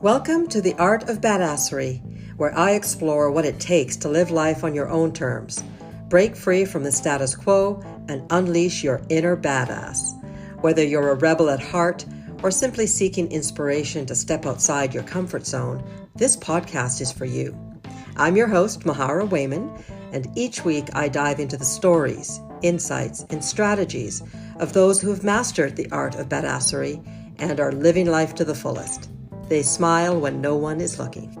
Welcome to the Art of Badassery, where I explore what it takes to live life on your own terms, break free from the status quo, and unleash your inner badass. Whether you're a rebel at heart or simply seeking inspiration to step outside your comfort zone, this podcast is for you. I'm your host, Mahara Wayman, and each week I dive into the stories, insights, and strategies of those who have mastered the art of badassery and are living life to the fullest. They smile when no one is looking.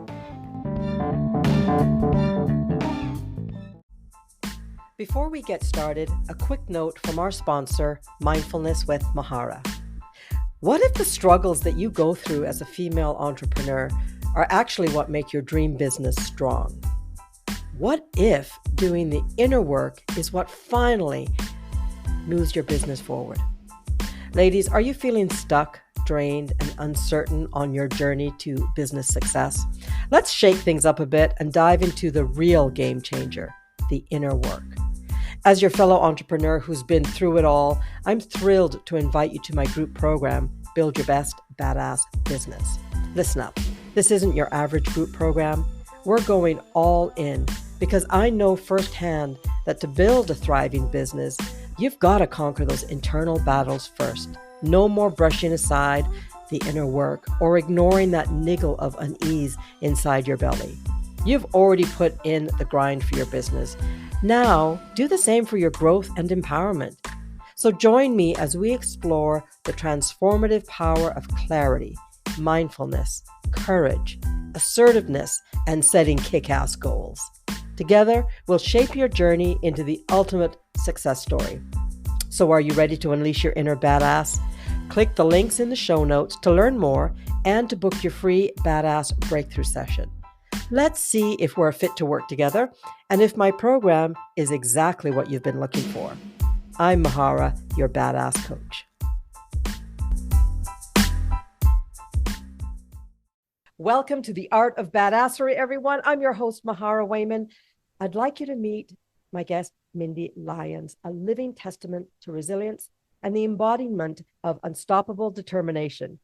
Before we get started, a quick note from our sponsor, Mindfulness with Mahara. What if the struggles that you go through as a female entrepreneur are actually what make your dream business strong? What if doing the inner work is what finally moves your business forward? Ladies, are you feeling stuck, drained, and uncertain on your journey to business success? Let's shake things up a bit and dive into the real game changer, the inner work. As your fellow entrepreneur who's been through it all, I'm thrilled to invite you to my group program, Build Your Best Badass Business. Listen up, this isn't your average group program. We're going all in because I know firsthand that to build a thriving business, you've got to conquer those internal battles first. No more brushing aside the inner work or ignoring that niggle of unease inside your belly. You've already put in the grind for your business. Now, do the same for your growth and empowerment. So join me as we explore the transformative power of clarity, mindfulness, courage, assertiveness, and setting kick-ass goals. Together, we'll shape your journey into the ultimate success story. So are you ready to unleash your inner badass? Click the links in the show notes to learn more and to book your free badass breakthrough session. Let's see if we're fit to work together and if my program is exactly what you've been looking for. I'm Mahara, your badass coach. Welcome to the Art of Badassery, everyone. I'm your host, Mahara Wayman. I'd like you to meet my guest, Mindy Lyons, a living testament to resilience and the embodiment of unstoppable determination.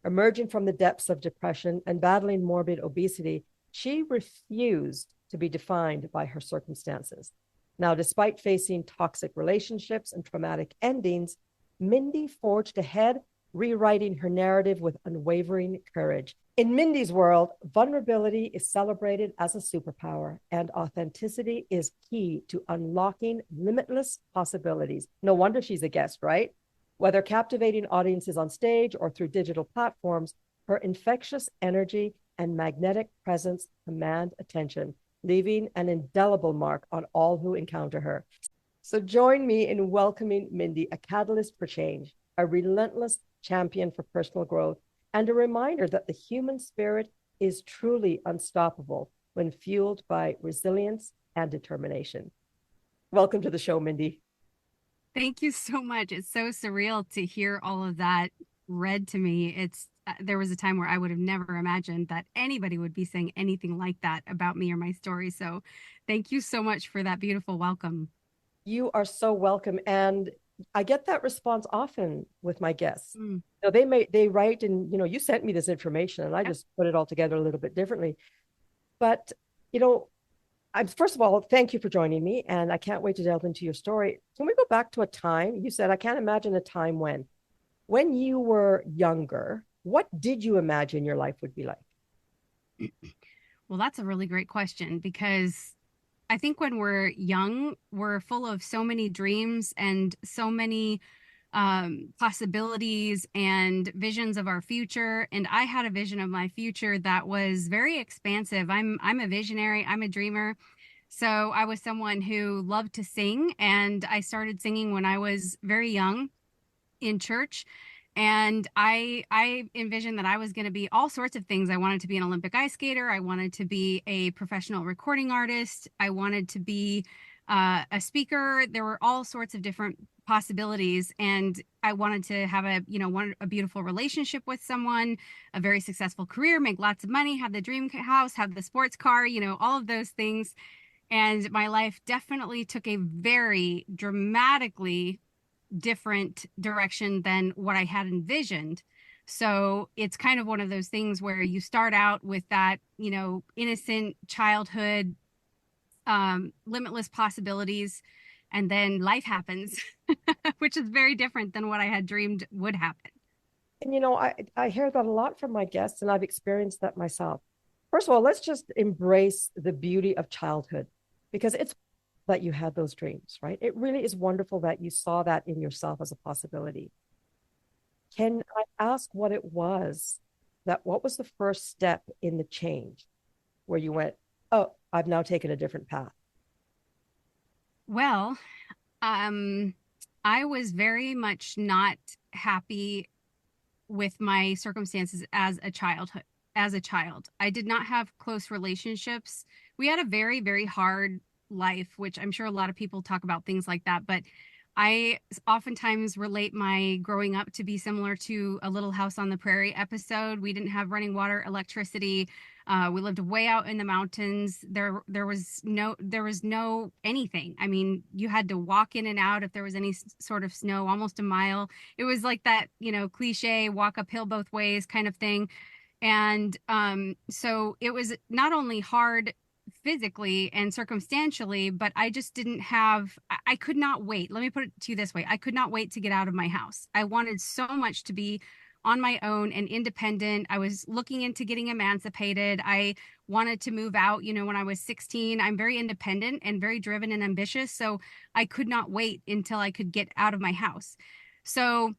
Emerging from the depths of depression and battling morbid obesity, she refused to be defined by her circumstances. Now, despite facing toxic relationships and traumatic endings, Mindy forged ahead, rewriting her narrative with unwavering courage. In Mindy's world, vulnerability is celebrated as a superpower, and authenticity is key to unlocking limitless possibilities. No wonder she's a guest, right? Whether captivating audiences on stage or through digital platforms, her infectious energy and magnetic presence command attention, leaving an indelible mark on all who encounter her. So join me in welcoming Mindy, a catalyst for change, a relentless champion for personal growth, and a reminder that the human spirit is truly unstoppable when fueled by resilience and determination. Welcome to the show, Mindy. Thank you so much. It's so surreal to hear all of that read to me. There was a time where I would have never imagined that anybody would be saying anything like that about me or my story. So thank you so much for that beautiful welcome. You are so welcome. And I get that response often with my guests. They write and, you sent me this information and I just put it all together a little bit differently. But, first of all, thank you for joining me. And I can't wait to delve into your story. Can we go back to a time? You said, I can't imagine a time when you were younger, what did you imagine your life would be like? Well, that's a really great question because I think when we're young, we're full of so many dreams and so many possibilities and visions of our future. And I had a vision of my future that was very expansive. I'm a visionary. I'm a dreamer. So I was someone who loved to sing, and I started singing when I was very young in church. And I envisioned that I was going to be all sorts of things. I wanted to be an Olympic ice skater. I wanted to be a professional recording artist. I wanted to be a speaker. There were all sorts of different possibilities. And I wanted to have a beautiful relationship with someone, a very successful career, make lots of money, have the dream house, have the sports car, all of those things. And my life definitely took a very dramatically different direction than what I had envisioned. So it's kind of one of those things where you start out with that, innocent childhood, limitless possibilities, and then life happens, which is very different than what I had dreamed would happen. And I hear that a lot from my guests, and I've experienced that myself. First of all, let's just embrace the beauty of childhood because it's that you had those dreams, right? It really is wonderful that you saw that in yourself as a possibility. Can I ask what was the first step in the change where you went, oh, I've now taken a different path? Well, um, I was very much not happy with my circumstances as a child. I did not have close relationships. We had a very, very hard life, which I'm sure a lot of people talk about things like that, but I oftentimes relate my growing up to be similar to a Little House on the Prairie episode. We didn't have running water, electricity. We lived way out in the mountains. There was no anything. I mean, you had to walk in and out if there was any sort of snow, almost a mile. It was like that, cliche walk uphill both ways kind of thing. And so it was not only hard physically and circumstantially, but I just didn't have, I could not wait. Let me put it to you this way. I could not wait to get out of my house. I wanted so much to be on my own and independent. I was looking into getting emancipated. I wanted to move out, when I was 16. I'm very independent and very driven and ambitious. So I could not wait until I could get out of my house. So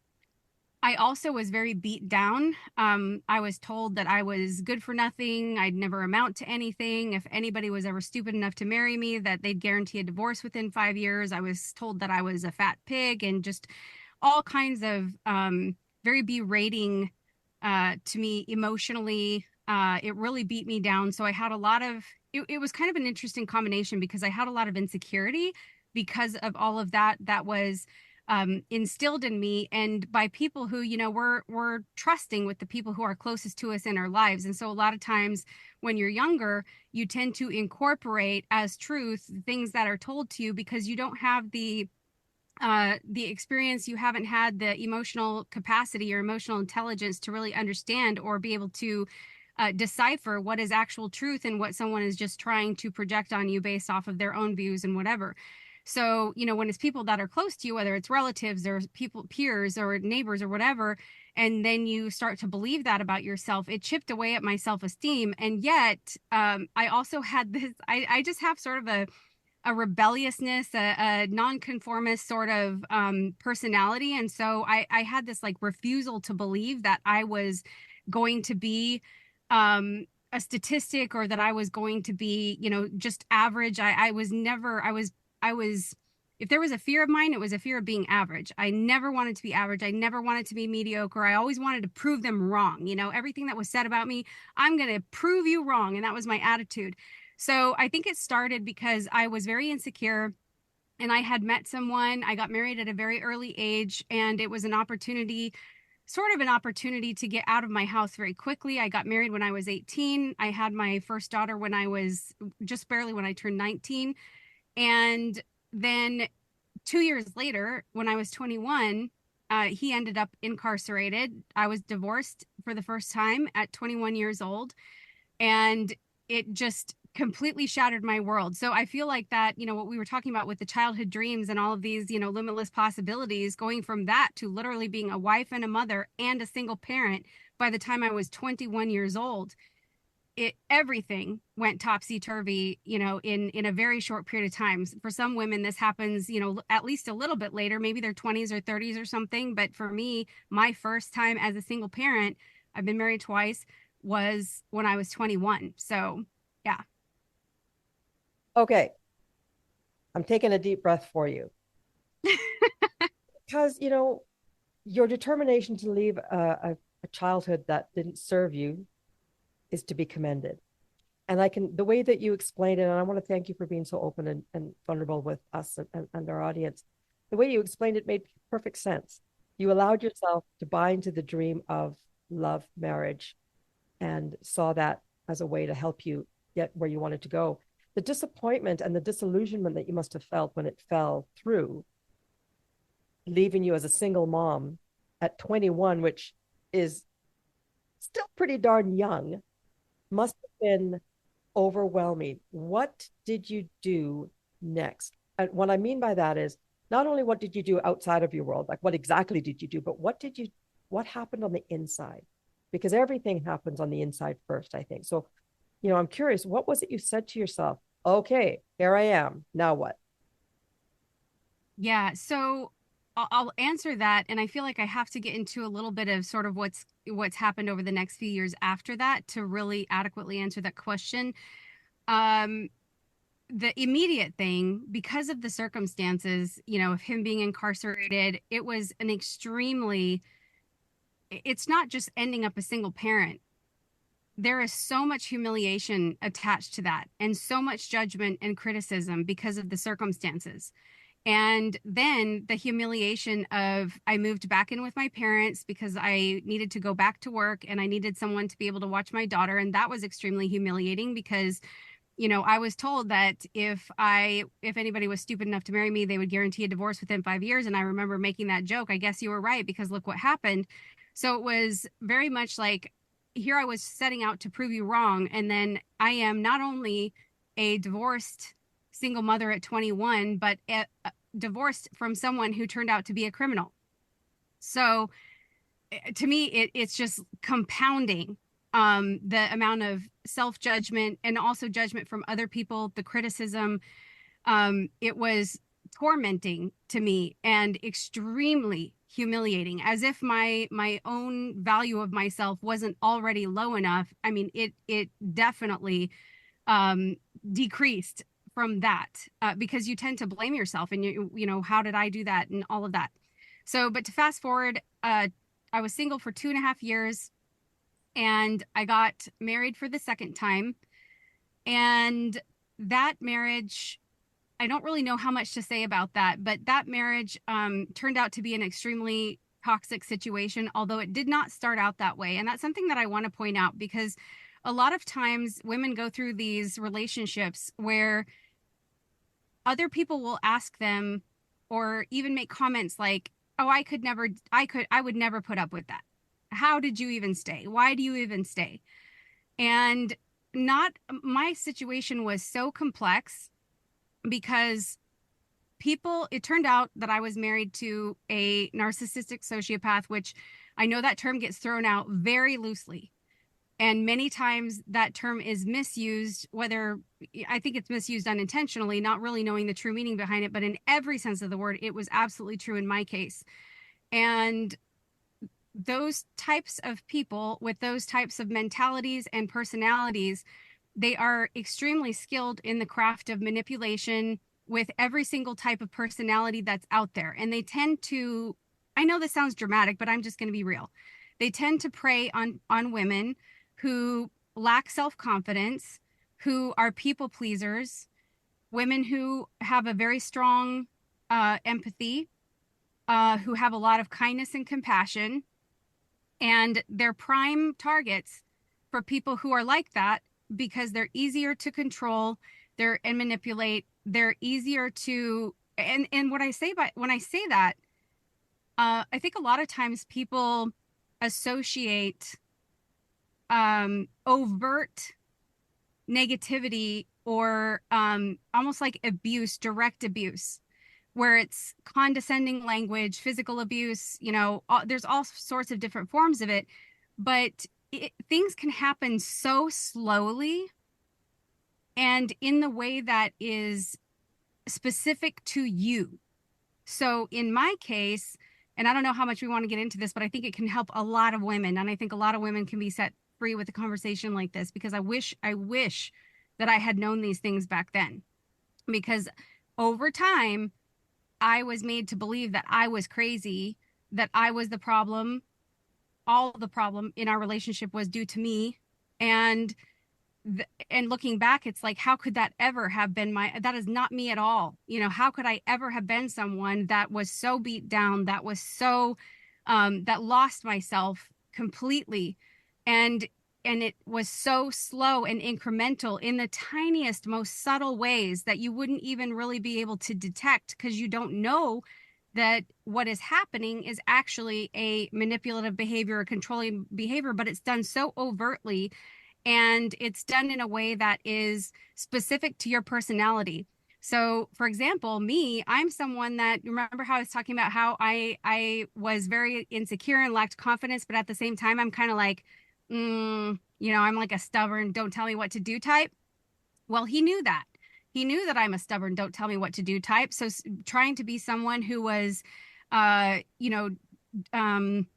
I also was very beat down. I was told that I was good for nothing. I'd never amount to anything. If anybody was ever stupid enough to marry me, that they'd guarantee a divorce within 5 years. I was told that I was a fat pig and just all kinds of very berating to me emotionally. It really beat me down. So I had a lot of, it was kind of an interesting combination because I had a lot of insecurity because of all of that was instilled in me and by people who, we're trusting with the people who are closest to us in our lives. And so a lot of times when you're younger, you tend to incorporate as truth things that are told to you because you don't have the experience, you haven't had the emotional capacity or emotional intelligence to really understand or be able to decipher what is actual truth and what someone is just trying to project on you based off of their own views and whatever. So, when it's people that are close to you, whether it's relatives or people, peers or neighbors or whatever, and then you start to believe that about yourself, it chipped away at my self-esteem. And yet, I also had this, I just have sort of a rebelliousness, a nonconformist sort of personality. And so I had this like refusal to believe that I was going to be a statistic or that I was going to be, just average. I was never, I was, if there was a fear of mine, it was a fear of being average. I never wanted to be average. I never wanted to be mediocre. I always wanted to prove them wrong. Everything that was said about me, I'm going to prove you wrong. And that was my attitude. So I think it started because I was very insecure and I had met someone. I got married at a very early age, and it was an opportunity, sort of an opportunity to get out of my house very quickly. I got married when I was 18. I had my first daughter when I was just barely when I turned 19. And then 2 years later, when I was 21, he ended up incarcerated. I was divorced for the first time at 21 years old. And it just completely shattered my world. So I feel like that, what we were talking about with the childhood dreams and all of these, limitless possibilities, going from that to literally being a wife and a mother and a single parent by the time I was 21 years old, everything went topsy-turvy, in a very short period of time. For some women, this happens, at least a little bit later, maybe their 20s or 30s or something. But for me, my first time as a single parent, I've been married twice, was when I was 21. So, yeah. Okay, I'm taking a deep breath for you because, your determination to leave a childhood that didn't serve you is to be commended. And the way that you explained it, and I want to thank you for being so open and vulnerable with us and our audience. The way you explained it made perfect sense. You allowed yourself to buy into the dream of love, marriage, and saw that as a way to help you get where you wanted to go. The disappointment and the disillusionment that you must have felt when it fell through, leaving you as a single mom at 21, which is still pretty darn young, must have been overwhelming. What did you do next? And what I mean by that is not only what did you do outside of your world, like what exactly did you do, but what happened on the inside? Because everything happens on the inside first, I think. So, I'm curious, what was it you said to yourself? Okay, here I am. Now what? Yeah, so I'll answer that, and I feel like I have to get into a little bit of sort of what's happened over the next few years after that to really adequately answer that question. Um, the immediate thing, because of the circumstances, of him being incarcerated, it was an extremely, it's not just ending up a single parent. There is so much humiliation attached to that, and so much judgment and criticism because of the circumstances. And then the humiliation of I moved back in with my parents because I needed to go back to work and I needed someone to be able to watch my daughter. And that was extremely humiliating because, I was told that if anybody was stupid enough to marry me, they would guarantee a divorce within 5 years. And I remember making that joke. I guess you were right because look what happened. So it was very much like here I was setting out to prove you wrong. And then I am not only a divorced single mother at 21, but divorced from someone who turned out to be a criminal. So to me, it's just compounding the amount of self judgment and also judgment from other people, the criticism. It was tormenting to me and extremely humiliating, as if my own value of myself wasn't already low enough. I mean, it definitely um, decreased from that because you tend to blame yourself and how did I do that and all of that. So, but to fast forward, I was single for 2.5 years and I got married for the second time. And that marriage, I don't really know how much to say about that, but that marriage turned out to be an extremely toxic situation, although it did not start out that way. And that's something that I want to point out because a lot of times women go through these relationships where other people will ask them or even make comments like, oh, I would never put up with that. How did you even stay? Why do you even stay? And not, my situation was so complex because it turned out that I was married to a narcissistic sociopath, which I know that term gets thrown out very loosely. And many times that term is misused, whether I think it's misused unintentionally, not really knowing the true meaning behind it, but in every sense of the word, it was absolutely true in my case. And those types of people with those types of mentalities and personalities, they are extremely skilled in the craft of manipulation with every single type of personality that's out there. And they tend to, I know this sounds dramatic, but I'm just going to be real. They tend to prey on women who lack self-confidence, who are people pleasers, women who have a very strong empathy, who have a lot of kindness and compassion. And they're prime targets for people who are like that because they're easier to control, and manipulate. They're easier to, and what I say by when I say that, I think a lot of times people associate overt negativity or almost like abuse, direct abuse, where it's condescending language, physical abuse, there's all sorts of different forms of it, but things can happen so slowly and in the way that is specific to you. So in my case, and I don't know how much we want to get into this, but I think it can help a lot of women. And I think a lot of women can be set free with a conversation like this because I wish that I had known these things back then. Because over time, I was made to believe that I was crazy, that I was the problem. All the problem in our relationship was due to me. And and looking back, it's like, how could that ever have been that is not me at all. How could I ever have been someone that was so beat down, that was so, that lost myself completely. And, and it was so slow and incremental in the tiniest, most subtle ways that you wouldn't even really be able to detect because you don't know that what is happening is actually a manipulative behavior, a controlling behavior, but it's done so overtly and it's done in a way that is specific to your personality. So, for example, me, I'm someone that, remember how I was talking about how I was very insecure and lacked confidence, but at the same time, I'm kind of like, I'm like a stubborn, don't tell me what to do type. Well, he knew that. He knew that I'm a stubborn, don't tell me what to do type. So trying to be someone who was, uh, you know, um,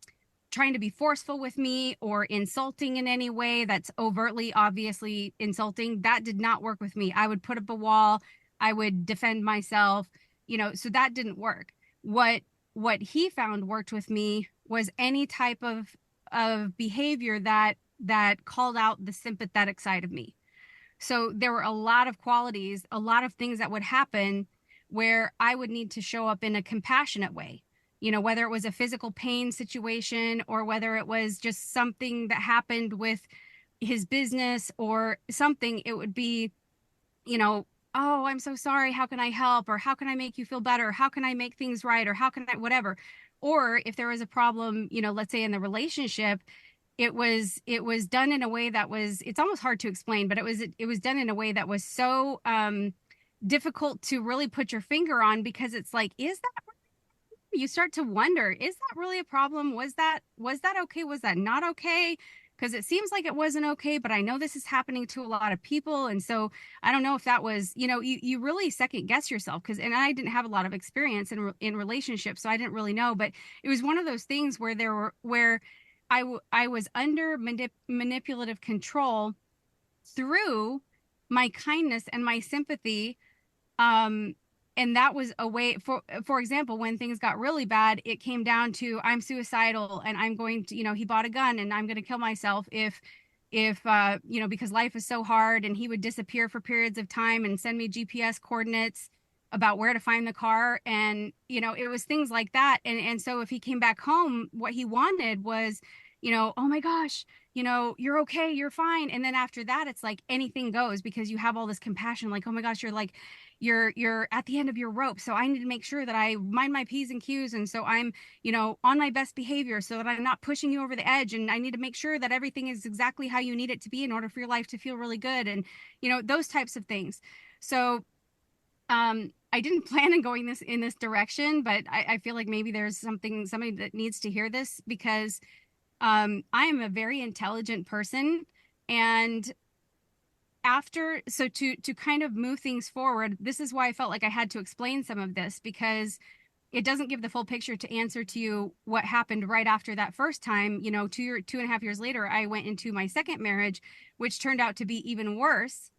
trying to be forceful with me or insulting in any way that's overtly, obviously insulting, that did not work with me. I would put up a wall. I would defend myself, so that didn't work. What he found worked with me was any type of behavior that called out the sympathetic side of me. So there were a lot of qualities, a lot of things that would happen where I would need to show up in a compassionate way. Whether it was a physical pain situation or whether it was just something that happened with his business or something, it would be, oh, I'm so sorry. How can I help? Or how can I make you feel better? How can I make things right? Or how can I, whatever. Or if there was a problem, let's say in the relationship, it was done in a way that was, it's almost hard to explain, but it was done in a way that was so difficult to really put your finger on, because it's like, is that, you start to wonder, is that really a problem? Was that okay? Was that not okay? Because it seems like it wasn't okay, but I know this is happening to a lot of people. And so I don't know if that was, you really second guess yourself, and I didn't have a lot of experience in relationships, so I didn't really know, but it was one of those things where I was under manipulative control through my kindness and my sympathy. Um, and that was a way, for example, when things got really bad, it came down to, I'm suicidal and I'm going to, he bought a gun and I'm going to kill myself if because life is so hard. And he would disappear for periods of time and send me GPS coordinates about where to find the car. And, it was things like that. And so if he came back home, what he wanted was, oh my gosh, you're okay, you're fine. And then after that, it's like anything goes, because you have all this compassion, like, oh my gosh, you're at the end of your rope. So I need to make sure that I mind my P's and Q's. And so I'm, on my best behavior so that I'm not pushing you over the edge. And I need to make sure that everything is exactly how you need it to be in order for your life to feel really good. And, those types of things. So, I didn't plan on going in this direction, but I feel like maybe there's somebody that needs to hear this, because I am a very intelligent person. And to kind of move things forward, this is why I felt like I had to explain some of this, because it doesn't give the full picture to answer to you what happened right after that first time. 2.5 years later, I went into my second marriage, which turned out to be even worse,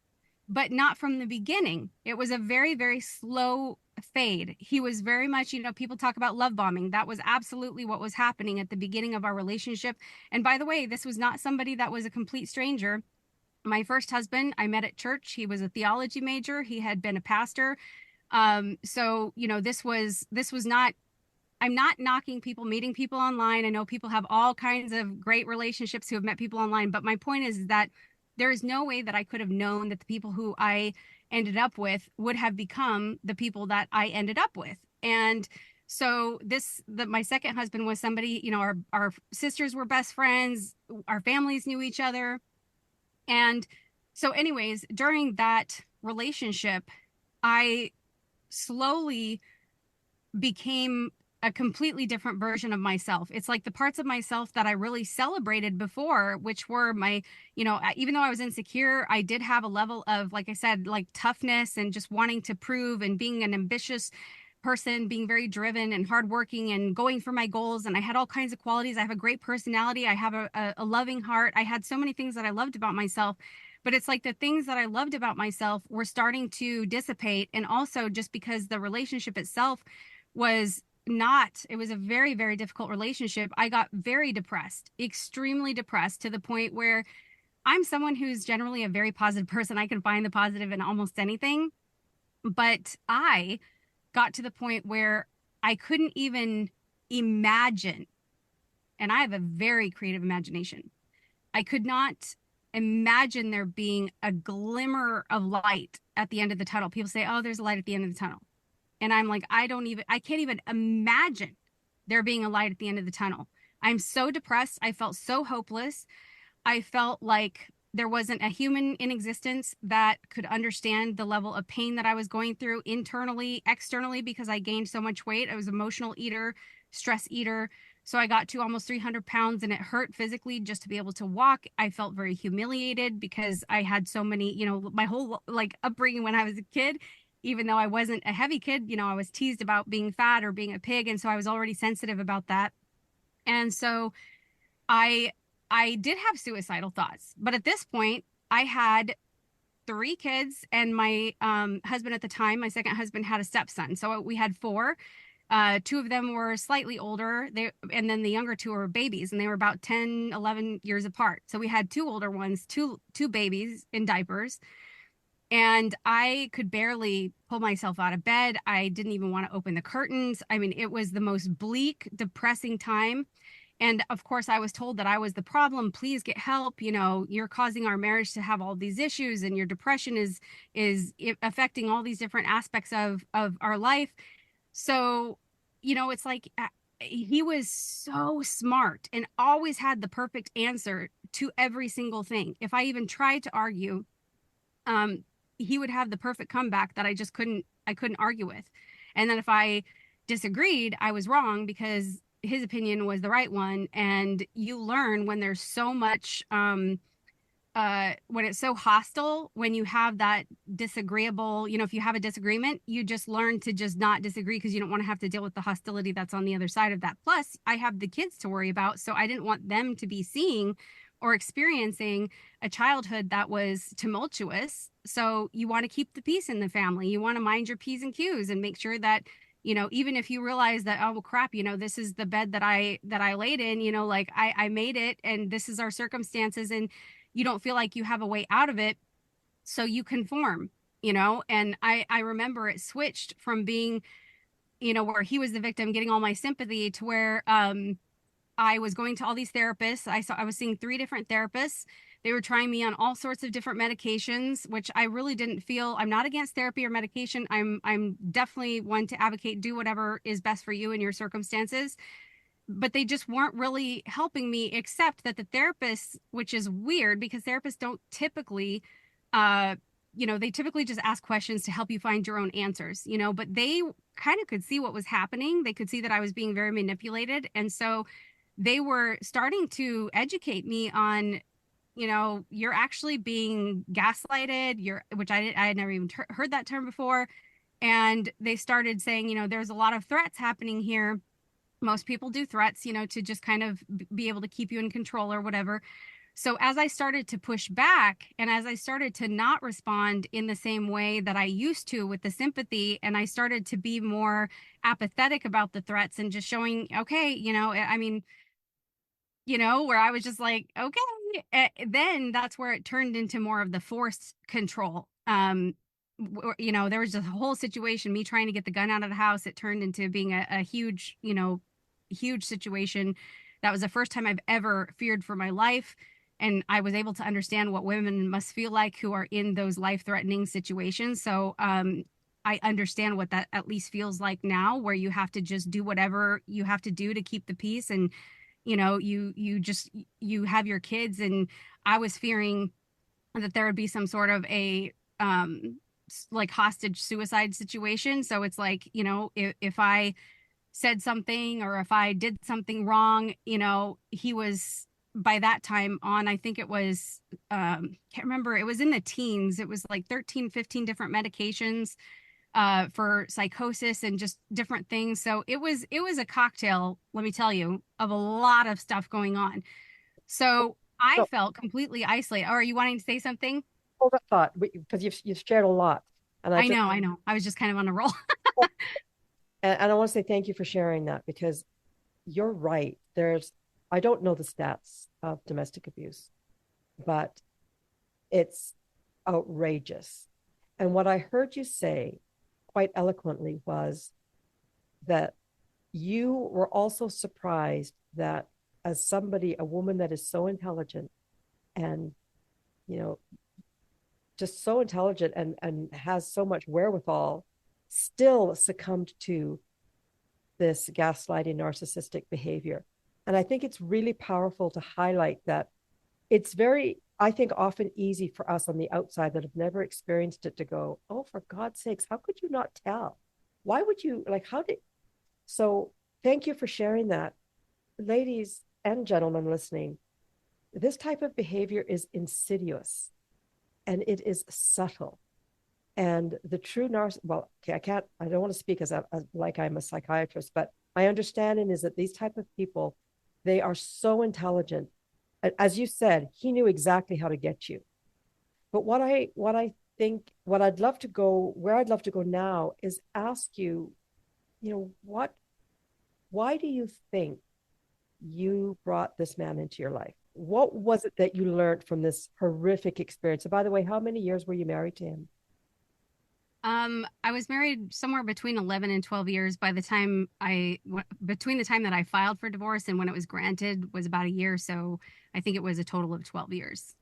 but not from the beginning. It was a very, very slow fade. He was very much, people talk about love bombing. That was absolutely what was happening at the beginning of our relationship. And by the way, this was not somebody that was a complete stranger. My first husband, I met at church. He was a theology major. He had been a pastor. So, this was not, I'm not knocking people meeting people online. I know people have all kinds of great relationships who have met people online, but my point is that there is no way that I could have known that the people who I ended up with would have become the people that I ended up with. And so my second husband was somebody, our sisters were best friends, our families knew each other. And so anyways, during that relationship, I slowly became a completely different version of myself. It's like the parts of myself that I really celebrated before, which were my, even though I was insecure, I did have a level of, like I said, like toughness and just wanting to prove and being an ambitious person, being very driven and hardworking and going for my goals. And I had all kinds of qualities. I have a great personality. I have a loving heart. I had so many things that I loved about myself. But it's like the things that I loved about myself were starting to dissipate. And also just because the relationship itself was not, it was a very, very difficult relationship. I got very depressed, extremely depressed, to the point where I'm someone who's generally a very positive person. I can find the positive in almost anything. But I got to the point where I couldn't even imagine, and I have a very creative imagination. I could not imagine there being a glimmer of light at the end of the tunnel. People say, oh, there's a light at the end of the tunnel. And I'm like, I can't even imagine there being a light at the end of the tunnel. I'm so depressed. I felt so hopeless. I felt like there wasn't a human in existence that could understand the level of pain that I was going through internally, externally, because I gained so much weight. I was an emotional eater, stress eater. So I got to almost 300 pounds and it hurt physically just to be able to walk. I felt very humiliated because I had so many, my whole like upbringing when I was a kid, even though I wasn't a heavy kid, I was teased about being fat or being a pig. And so I was already sensitive about that. And so I I did have suicidal thoughts, but at this point, I had three kids, and my husband at the time, my second husband, had a stepson. So we had four. Two of them were slightly older, and then the younger two were babies, and they were about 10, 11 years apart. So we had two older ones, two babies in diapers, and I could barely pull myself out of bed. I didn't even want to open the curtains. I mean, it was the most bleak, depressing time. And of course, I was told that I was the problem. Please get help. You're causing our marriage to have all these issues, and your depression is affecting all these different aspects of our life. So, it's like he was so smart and always had the perfect answer to every single thing. If I even tried to argue, um, he would have the perfect comeback that I couldn't argue with. And then if I disagreed, I was wrong because his opinion was the right one. And you learn when there's so much when it's so hostile, when you have that disagreeable, if you have a disagreement, you just learn to just not disagree because you don't want to have to deal with the hostility that's on the other side of that. Plus, I have the kids to worry about, so I didn't want them to be seeing or experiencing a childhood that was tumultuous. So you want to keep the peace in the family. You want to mind your P's and Q's and make sure that even if you realize that, oh well, crap, this is the bed that I laid in, like I made it, and this is our circumstances, and you don't feel like you have a way out of it, so you conform. And I remember it switched from being, where he was the victim getting all my sympathy, to where I was going to all these therapists. I was seeing three different therapists. They were trying me on all sorts of different medications, which I really didn't feel. I'm not against therapy or medication. I'm definitely one to advocate, do whatever is best for you in your circumstances, but they just weren't really helping me, except that the therapists, which is weird because therapists don't typically, they typically just ask questions to help you find your own answers, but they kind of could see what was happening. They could see that I was being very manipulated. And so they were starting to educate me on, you're actually being gaslighted, which I had never even heard that term before. And they started saying, there's a lot of threats happening here. Most people do threats, to just kind of be able to keep you in control or whatever. So as I started to push back, and as I started to not respond in the same way that I used to with the sympathy, and I started to be more apathetic about the threats and just showing, okay, I mean, where I was just like, okay, then that's where it turned into more of the forced control. There was just a whole situation, me trying to get the gun out of the house. It turned into being a huge, huge situation. That was the first time I've ever feared for my life. And I was able to understand what women must feel like who are in those life-threatening situations. So I understand what that at least feels like now, where you have to just do whatever you have to do to keep the peace. And, you have your kids. And I was fearing that there would be some sort of a like hostage suicide situation. So it's like, if I said something or if I did something wrong, he was by that time on, I think it was, can't remember, it was in the teens. It was like 13, 15 different medications for psychosis and just different things. So it was a cocktail, let me tell you, of a lot of stuff going on. So I So felt completely isolated. Or are you wanting to say something? hold that thought because you've shared a lot, and I I just know, I know. I was just kind of on a roll. and I want to say thank you for sharing that because you're right. I don't know the stats of domestic abuse, but it's outrageous. And what I heard you say quite eloquently was that you were also surprised that as somebody, a woman that is so intelligent and, you know, just so intelligent and has so much wherewithal still succumbed to this gaslighting narcissistic behavior. And I think it's really powerful to highlight that it's very, I think, often easy for us on the outside that have never experienced it to go, oh, for God's sakes, how could you not tell? Why would you, like, how did, so thank you for sharing that. Ladies and gentlemen listening, this type of behavior is insidious and it is subtle. And the true well, okay, I don't want to speak like I'm a psychiatrist, but my understanding is that these type of people, they are so intelligent. As you said, he knew exactly how to get you. But what I think, what I'd love to go, where I'd love to go now is ask you, why do you think you brought this man into your life? What was it that you learned from this horrific experience? And by the way, how many years were you married to him? I was married somewhere between 11 and 12 years. Between the time that I filed for divorce and when it was granted was about a year. So I think it was a total of 12 years.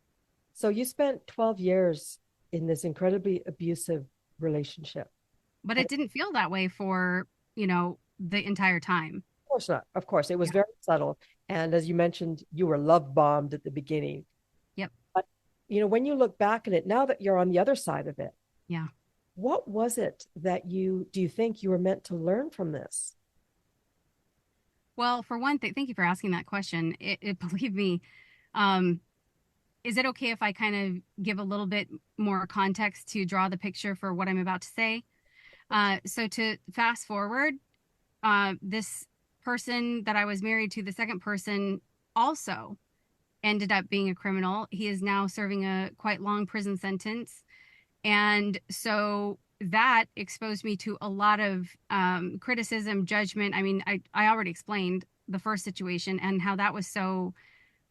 So you spent 12 years in this incredibly abusive relationship. But And it didn't feel that way for, the entire time. of course not. Of course, it was Yeah. very subtle. And as you mentioned, you were love bombed at the beginning. Yep. But, when you look back at it, now that you're on the other side of it, Yeah. what was it that do you think you were meant to learn from this? Well, for one thing, thank you for asking that question. Believe me, um, is it okay if I kind of give a little bit more context to draw the picture for what I'm about to say? So to fast forward, this person that I was married to, the second person, also ended up being a criminal. He is now serving a quite long prison sentence. And so that exposed me to a lot of criticism, judgment. I mean, I already explained the first situation and how that was so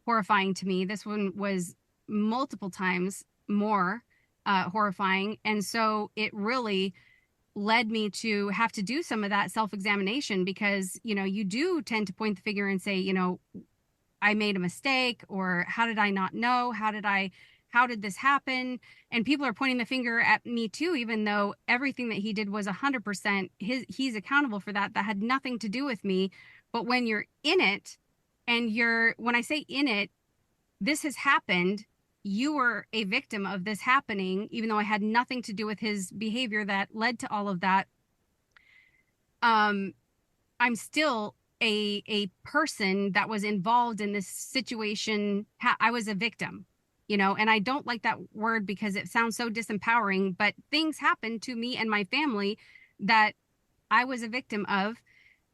horrifying to me. This one was multiple times more horrifying. And so it really led me to have to do some of that self-examination because, you do tend to point the finger and say, I made a mistake, or how did I not know? How did this happen? And people are pointing the finger at me too, even though everything that he did was 100% he's accountable for that. That had nothing to do with me. But when you're in it and when I say in it, this has happened. You were a victim of this happening, even though I had nothing to do with his behavior that led to all of that. Um, I'm still a person that was involved in this situation. I was a victim, and I don't like that word because it sounds so disempowering, but things happened to me and my family that I was a victim of.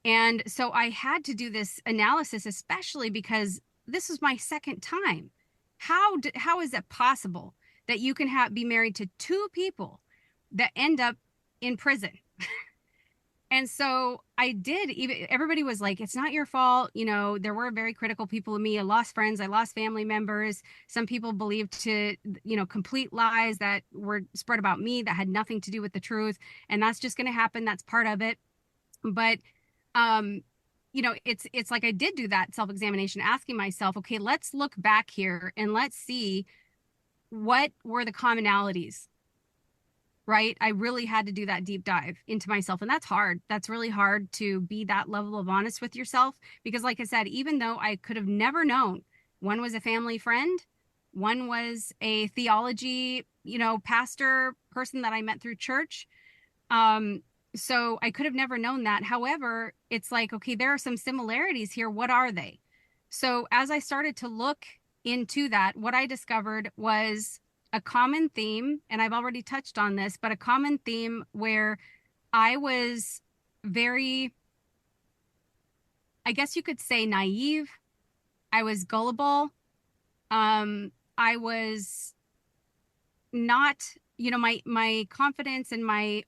And so I had to do this analysis, especially because this was my second time. How is it possible that you can be married to two people that end up in prison? And so I did. Even everybody was like, it's not your fault. There were very critical people of me. I lost friends. I lost family members. Some people believed complete lies that were spread about me that had nothing to do with the truth. And that's just going to happen. That's part of it. But, it's like I did do that self-examination, asking myself, okay, let's look back here and let's see what were the commonalities. Right? I really had to do that deep dive into myself. And that's hard. That's really hard to be that level of honest with yourself. Because, like I said, even though I could have never known, one was a family friend, one was a theology, pastor person that I met through church. So I could have never known that. However, it's like, okay, there are some similarities here. What are they? So as I started to look into that, what I discovered was a common theme, and I've already touched on this, but a common theme where I was very, I guess you could say, naive. I was gullible. I was not, my confidence and my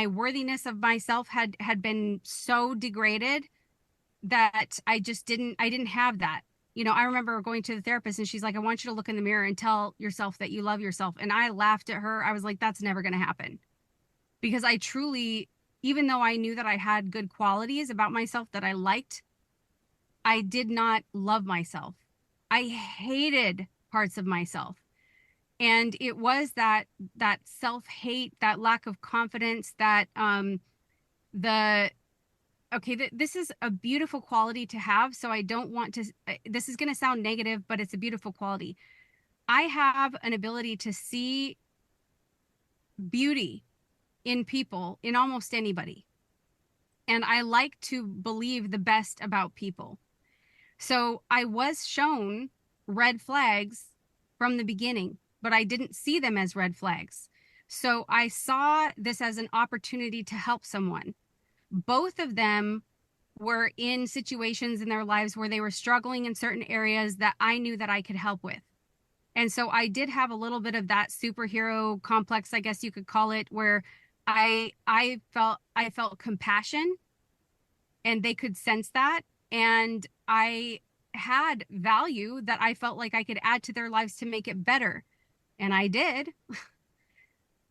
worthiness of myself had been so degraded that I didn't have that. I remember going to the therapist and she's like, I want you to look in the mirror and tell yourself that you love yourself. And I laughed at her. I was like, that's never going to happen because I truly, even though I knew that I had good qualities about myself that I liked, I did not love myself. I hated parts of myself. And it was that self-hate, that lack of confidence, that the okay, this is a beautiful quality to have, so I don't want to, this is going to sound negative, but it's a beautiful quality. I have an ability to see beauty in people, in almost anybody. And I like to believe the best about people. So I was shown red flags from the beginning, but I didn't see them as red flags. So I saw this as an opportunity to help someone. Both of them were in situations in their lives where they were struggling in certain areas that I knew that I could help with. And so I did have a little bit of that superhero complex, I guess you could call it, where I felt compassion and they could sense that, and I had value that I felt like I could add to their lives to make it better. And I did,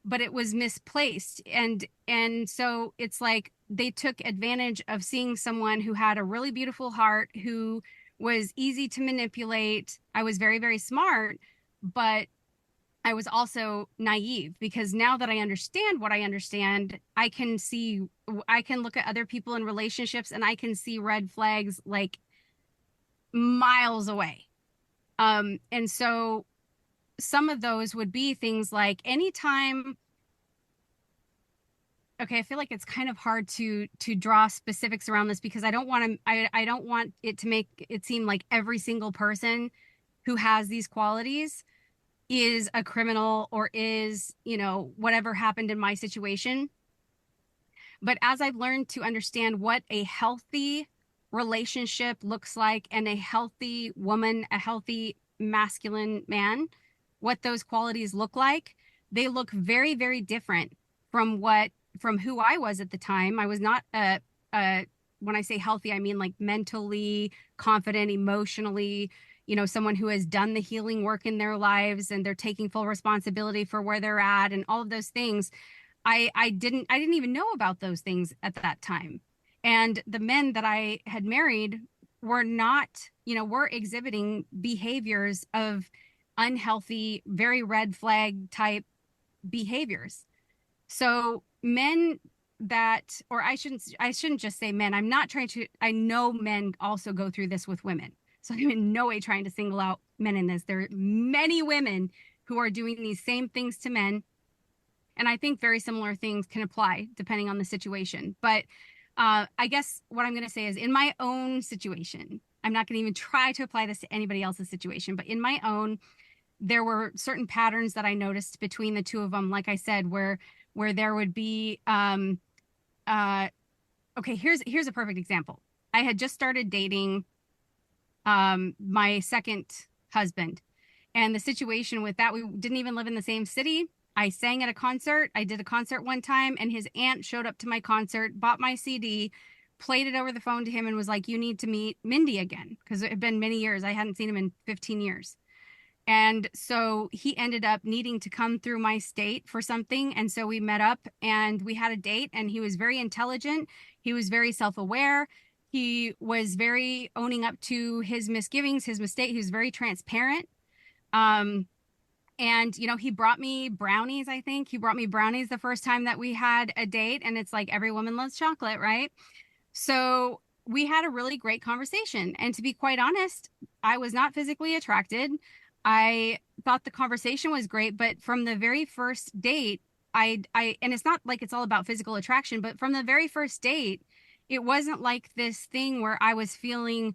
but it was misplaced. And so it's like they took advantage of seeing someone who had a really beautiful heart, who was easy to manipulate. I was very, very smart, but I was also naive, because now that I understand what I understand, I can see, I can look at other people in relationships and I can see red flags like miles away. And so some of those would be things like anytime, okay, I feel like it's kind of hard to draw specifics around this, because I don't want it to make it seem like every single person who has these qualities is a criminal or is, whatever happened in my situation. But as I've learned to understand what a healthy relationship looks like, and a healthy woman, a healthy masculine man, what those qualities look like, they look very, very different from who I was at the time. I was not when I say healthy, I mean like mentally confident, emotionally, someone who has done the healing work in their lives and they're taking full responsibility for where they're at and all of those things. I didn't even know about those things at that time. And the men that I had married were not, were exhibiting behaviors of unhealthy, very red flag type behaviors. So men that, or I shouldn't just say men. I'm not trying to, I know men also go through this with women. So I'm in no way trying to single out men in this. There are many women who are doing these same things to men. And I think very similar things can apply depending on the situation. But I guess what I'm going to say is, in my own situation, I'm not going to even try to apply this to anybody else's situation, but in my own, there were certain patterns that I noticed between the two of them. Like I said, where there would be, okay, here's a perfect example. I had just started dating my second husband, and the situation with that, we didn't even live in the same city. I sang at a concert. I did a concert one time, and his aunt showed up to my concert, bought my CD, played it over the phone to him, and was like, "You need to meet Mindy again," because it had been many years. I hadn't seen him in 15 years. And so he ended up needing to come through my state for something. And so we met up and we had a date, and he was very intelligent. He was very self-aware. He was very owning up to his misgivings, his mistake. He was very transparent. Um, and, he brought me brownies, I think. He brought me brownies the first time that we had a date. And it's like, every woman loves chocolate, right? So we had a really great conversation. And to be quite honest, I was not physically attracted. I thought the conversation was great, but from the very first date, and it's not like it's all about physical attraction, but from the very first date, it wasn't like this thing where I was feeling,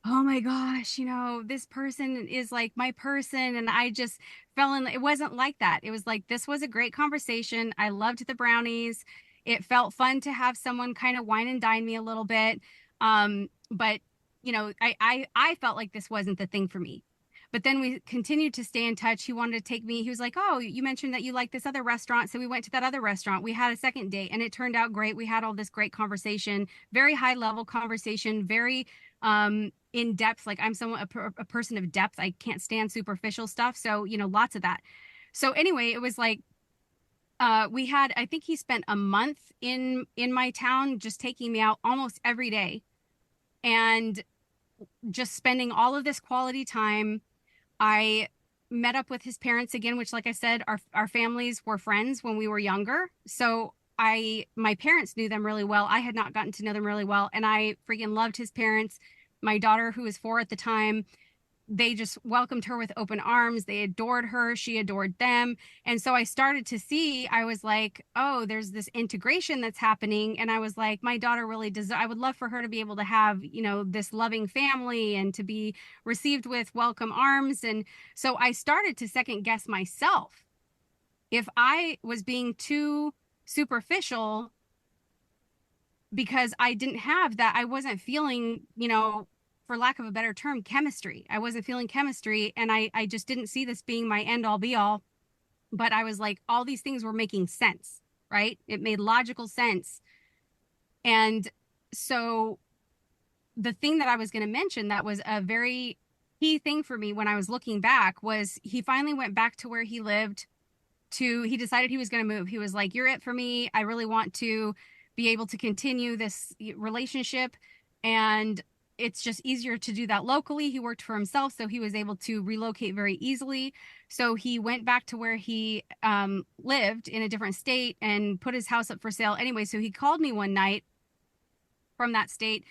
oh my gosh, this person is like my person. And I just it wasn't like that. It was like, this was a great conversation. I loved the brownies. It felt fun to have someone kind of wine and dine me a little bit. But I felt like this wasn't the thing for me. But then we continued to stay in touch. He wanted to take me. He was like, "Oh, you mentioned that you like this other restaurant." So we went to that other restaurant. We had a second date, and it turned out great. We had all this great conversation, very high level conversation, very in depth. Like, I'm a person of depth. I can't stand superficial stuff. So, lots of that. So anyway, it was like, I think he spent a month in my town, just taking me out almost every day and just spending all of this quality time. I met up with his parents again, which, like I said, our families were friends when we were younger. So my parents knew them really well. I had not gotten to know them really well, and I freaking loved his parents. My daughter, who was 4 at the time, they just welcomed her with open arms. They adored her. She adored them. And so I started to see, I was like, oh, there's this integration that's happening. And I was like, my daughter really does. I would love for her to be able to have, this loving family and to be received with welcome arms. And so I started to second guess myself. If I was being too superficial because I didn't have that, I wasn't feeling, for lack of a better term, chemistry. I wasn't feeling chemistry, and I just didn't see this being my end all be all. But I was like, all these things were making sense, right? It made logical sense. And so the thing that I was going to mention that was a very key thing for me when I was looking back was he finally went back to where he lived. He decided he was going to move. He was like, you're it for me. I really want to be able to continue this relationship. And it's just easier to do that locally. He worked for himself, so he was able to relocate very easily. So he went back to where he lived in a different state and put his house up for sale. Anyway, so he called me one night from that state,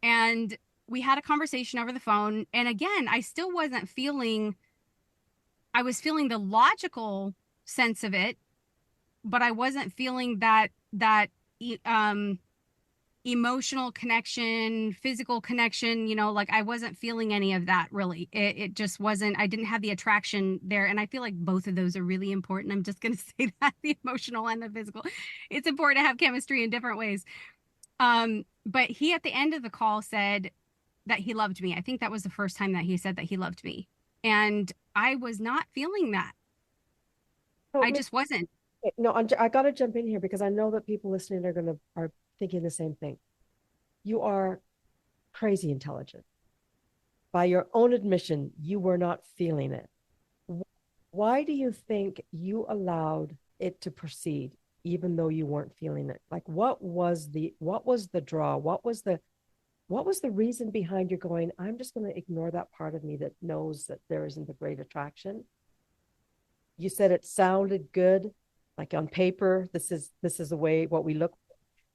and we had a conversation over the phone. And again, I was feeling the logical sense of it, but I wasn't feeling that um emotional connection, physical connection, like I wasn't feeling any of that really. It just wasn't, I didn't have the attraction there. And I feel like both of those are really important. I'm just going to say that, the emotional and the physical. It's important to have chemistry in different ways. But he, at the end of the call, said that he loved me. I think that was the first time that he said that he loved me. And I was not feeling that. So, I just wasn't. no, I got to jump in here because I know that people listening are thinking the same thing. You are crazy intelligent. By your own admission, you were not feeling it. Why do you think you allowed it to proceed even though you weren't feeling it? Like what was the draw? What was the reason behind you going, I'm just going to ignore that part of me that knows that there isn't a great attraction? You said it sounded good, like on paper, this is the way what we look,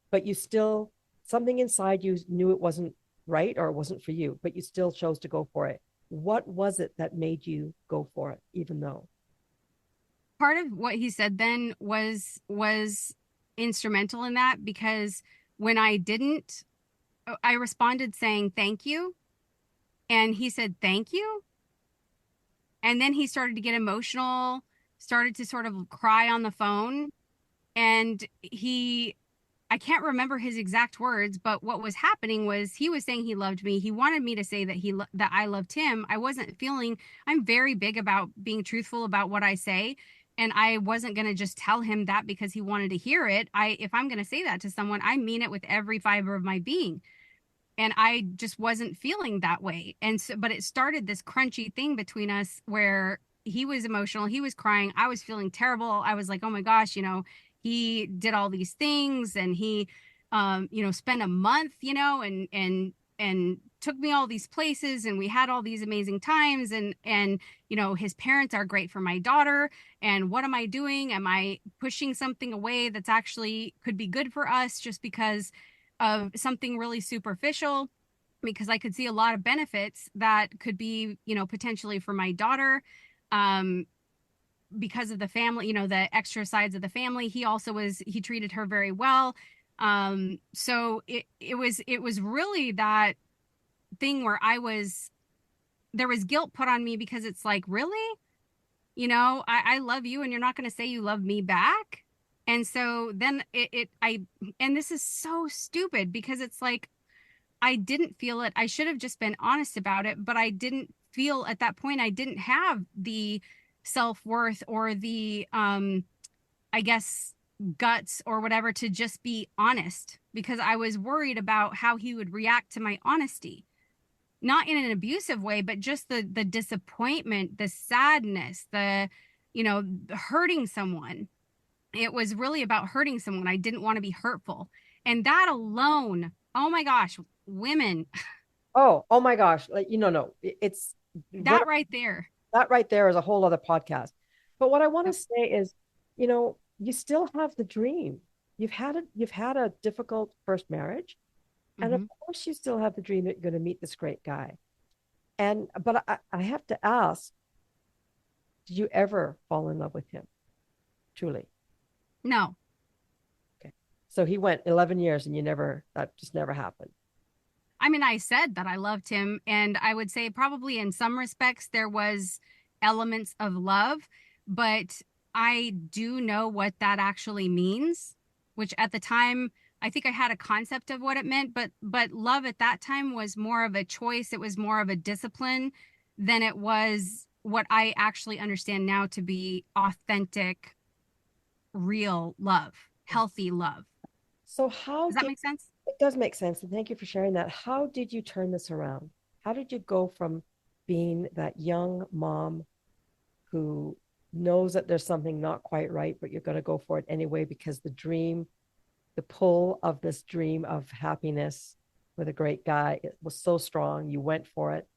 but you still, something inside you knew it wasn't right or it wasn't for you, but you still chose to go for it. What was it that made you go for it, even though? Part of what he said then was instrumental in that, because when I didn't, I responded saying thank you, and he said thank you, and then he started to get emotional, started to sort of cry on the phone. And I can't remember his exact words, but what was happening was he was saying he loved me. He wanted me to say that I loved him. I wasn't feeling, I'm very big about being truthful about what I say. And I wasn't going to just tell him that because he wanted to hear it. If I'm going to say that to someone, I mean it with every fiber of my being. And I just wasn't feeling that way. And so, but it started this crunchy thing between us where he was emotional, he was crying, I was feeling terrible. I was like, oh my gosh, he did all these things, and he spent a month, and took me all these places, and we had all these amazing times, and his parents are great for my daughter. And what am I doing? Am I pushing something away that's actually could be good for us just because of something really superficial? Because I could see a lot of benefits that could be, potentially for my daughter. Because of the family, the extra sides of the family. He treated her very well. So it was really that thing where there was guilt put on me, because it's like, really? I love you, and you're not going to say you love me back. And so then and this is so stupid, because it's like, I didn't feel it. I should have just been honest about it, but I didn't feel at that point, I didn't have the self-worth or the, I guess, guts or whatever to just be honest, because I was worried about how he would react to my honesty. Not in an abusive way, but just the disappointment, the sadness, hurting someone. It was really about hurting someone. I didn't want to be hurtful. And that alone, oh my gosh, women, Oh my gosh. Like, no, it's what that right there. that right there is a whole other podcast. But what I want to Yep. say is, you still have the dream. You've had a difficult first marriage, and of Hmm. course you still have the dream that you're going to meet this great guy. And but I have to ask, did you ever fall in love with him truly? No. Okay. So he went 11 years and that just never happened. I mean, I said that I loved him, and I would say probably in some respects there was elements of love, but I do know what that actually means, which at the time I think I had a concept of what it meant, but love at that time was more of a choice, it was more of a discipline than it was what I actually understand now to be authentic, real love, healthy love. So how Does that did make sense? it does make sense, and thank you for sharing that. How did you turn this around? How did you go from being that young mom who knows that there's something not quite right, but you're going to go for it anyway because the pull of this dream of happiness with a great guy, it was so strong. You went for it.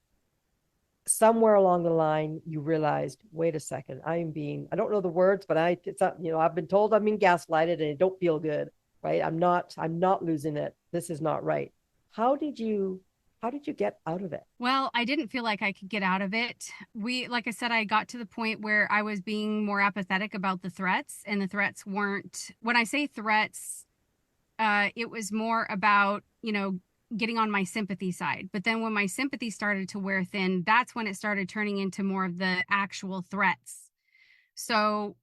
Somewhere along the line, you realized, wait a second, I don't know the words, but it's not, I've been told I'm being gaslighted and it don't feel good, right? I'm not losing it. This is not right. How did you, how did you get out of it? Well, I didn't feel like I could get out of it. Like I said, I got to the point where I was being more apathetic about the threats, and the threats weren't, when I say threats, it was more about, getting on my sympathy side. But then when my sympathy started to wear thin, that's when it started turning into more of the actual threats. So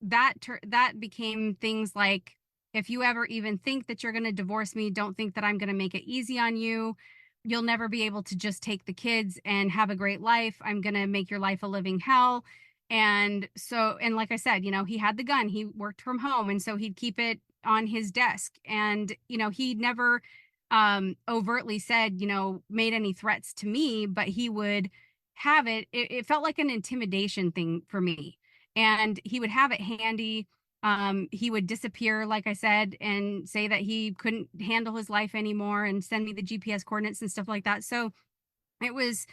that became things like, if you ever even think that you're going to divorce me, don't think that I'm going to make it easy on you. You'll never be able to just take the kids and have a great life. I'm going to make your life a living hell. And so, and like I said, he had the gun, he worked from home, and so he'd keep it on his desk. And he never overtly said, made any threats to me, but he would have it felt like an intimidation thing for me, and he would have it handy. He would disappear, like I said, and say that he couldn't handle his life anymore and send me the GPS coordinates and stuff like that. So it was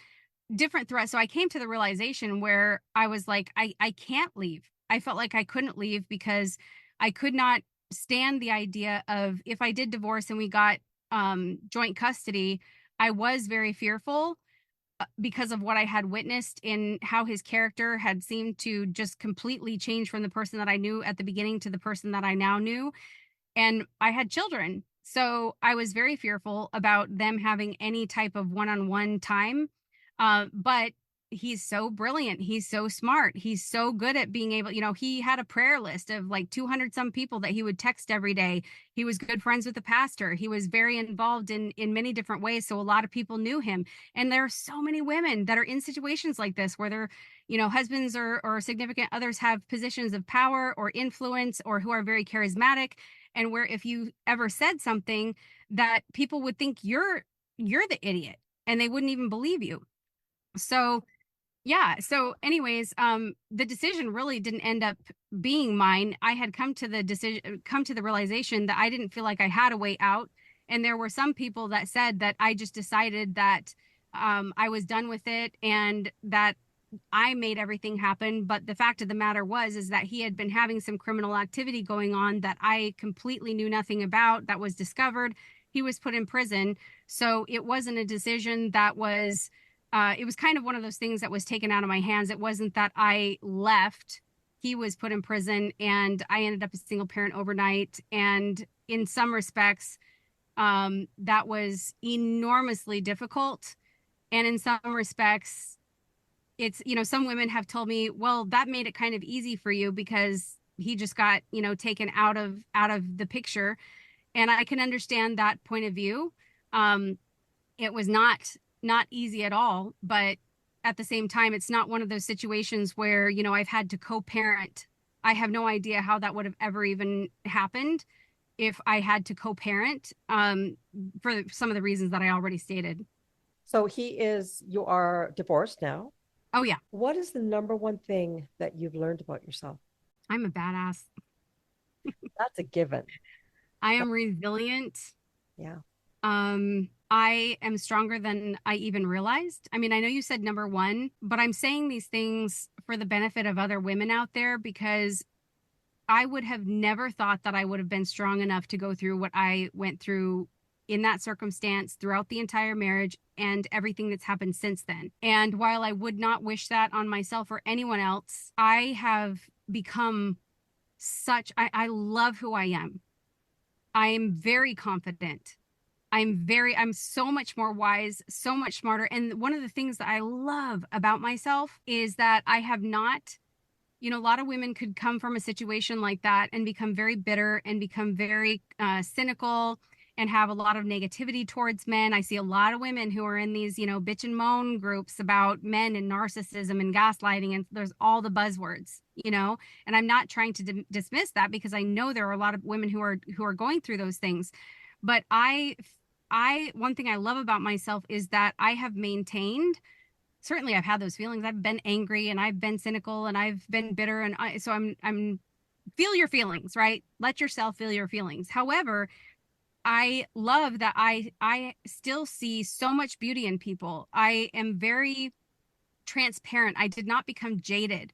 different threats. So I came to the realization where I was like, I can't leave. I felt like I couldn't leave because I could not stand the idea of, if I did divorce and we got joint custody, I was very fearful because of what I had witnessed in how his character had seemed to just completely change from the person that I knew at the beginning to the person that I now knew. And I had children. So I was very fearful about them having any type of one on one time. But he's so brilliant. He's so smart. He's so good at being able, he had a prayer list of like 200 some people that he would text every day. He was good friends with the pastor. He was very involved in many different ways. So a lot of people knew him. And there are so many women that are in situations like this where their, husbands or significant others have positions of power or influence, or who are very charismatic, and where if you ever said something, that people would think you're the idiot and they wouldn't even believe you. So yeah, so anyways, the decision really didn't end up being mine. I had come to the realization that I didn't feel like I had a way out, and there were some people that said that I just decided that I was done with it and that I made everything happen. But the fact of the matter is that he had been having some criminal activity going on that I completely knew nothing about, that was discovered. He was put in prison. So it wasn't a decision that was, it was kind of one of those things that was taken out of my hands. It wasn't that I left. He was put in prison and I ended up a single parent overnight. And in some respects, that was enormously difficult. And in some respects, it's, some women have told me, well, that made it kind of easy for you because he just got, taken out of the picture. And I can understand that point of view. um it was not easy at all, but at the same time, it's not one of those situations where, I've had to co-parent. I have no idea how that would have ever even happened if I had to co-parent, for some of the reasons that I already stated. So you are divorced now. Oh yeah, What is the number one thing that you've learned about yourself? I'm a badass. That's a given. I am resilient. Yeah. I am stronger than I even realized. I mean, I know you said number one, but I'm saying these things for the benefit of other women out there because I would have never thought that I would have been strong enough to go through what I went through in that circumstance throughout the entire marriage and everything that's happened since then. And while I would not wish that on myself or anyone else, I have become I love who I am. I am very confident. I'm so much more wise, so much smarter. And one of the things that I love about myself is that I have not, a lot of women could come from a situation like that and become very bitter and become very cynical and have a lot of negativity towards men. I see a lot of women who are in these, bitch and moan groups about men and narcissism and gaslighting, and there's all the buzzwords. And I'm not trying to dismiss that because I know there are a lot of women who are going through those things. But one thing I love about myself is that I have maintained. Certainly I've had those feelings. I've been angry and I've been cynical and I've been bitter. And so I'm feel your feelings, right? Let yourself feel your feelings. However, I love that I still see so much beauty in people. I am very transparent. I did not become jaded.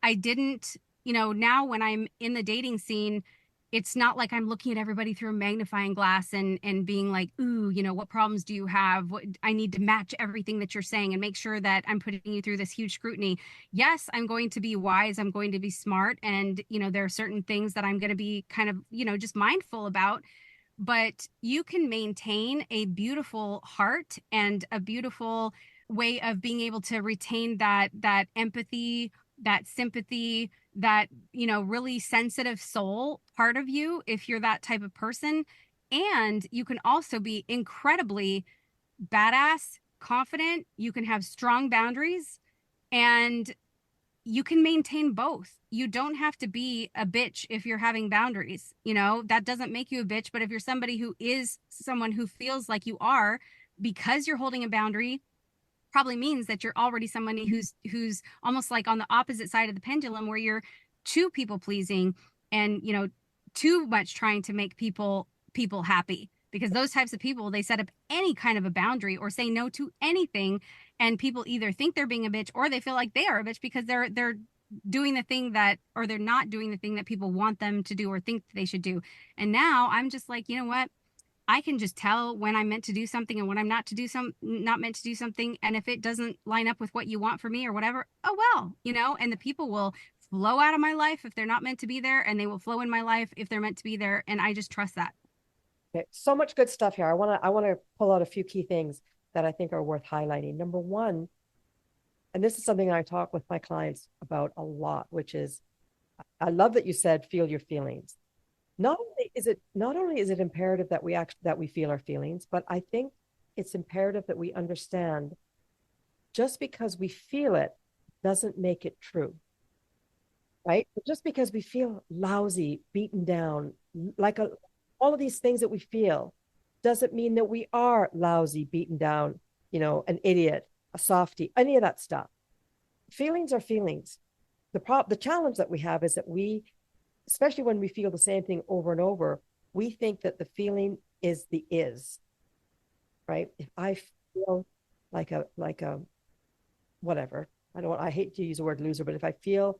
I didn't, now when I'm in the dating scene, it's not like I'm looking at everybody through a magnifying glass and being like, ooh, what problems do you have? I need to match everything that you're saying and make sure that I'm putting you through this huge scrutiny. Yes, I'm going to be wise. I'm going to be smart. And, there are certain things that I'm going to be kind of, just mindful about. But you can maintain a beautiful heart and a beautiful way of being able to retain that empathy, that sympathy, that really sensitive soul part of you if you're that type of person. And you can also be incredibly badass, confident. You can have strong boundaries, and you can maintain both. You don't have to be a bitch if you're having boundaries. That doesn't make you a bitch. But if you're somebody who is someone who feels like you are because you're holding a boundary, probably means that you're already somebody who's almost like on the opposite side of the pendulum, where you're too people pleasing and too much trying to make people happy. Because those types of people, they set up any kind of a boundary or say no to anything, and people either think they're being a bitch or they feel like they are a bitch because they're doing the thing that, or they're not doing the thing that people want them to do or think they should do. And now I'm just like, you know what? I can just tell when I'm meant to do something and when I'm not meant to do something. And if it doesn't line up with what you want for me or whatever, oh well, and the people will flow out of my life if they're not meant to be there, and they will flow in my life if they're meant to be there. And I just trust that. Okay, so much good stuff here. I want to pull out a few key things that I think are worth highlighting. Number one, and this is something I talk with my clients about a lot, which is, I love that you said feel your feelings. Not only is it imperative that we feel our feelings, but I think it's imperative that we understand just because we feel it doesn't make it true, right? Just because we feel lousy, beaten down, like all of these things that we feel doesn't mean that we are lousy, beaten down, an idiot, a softie, any of that stuff. Feelings are feelings. The challenge that we have is that especially when we feel the same thing over and over, we think that the feeling is the is, right? If I feel like a whatever, I hate to use the word loser, but if I feel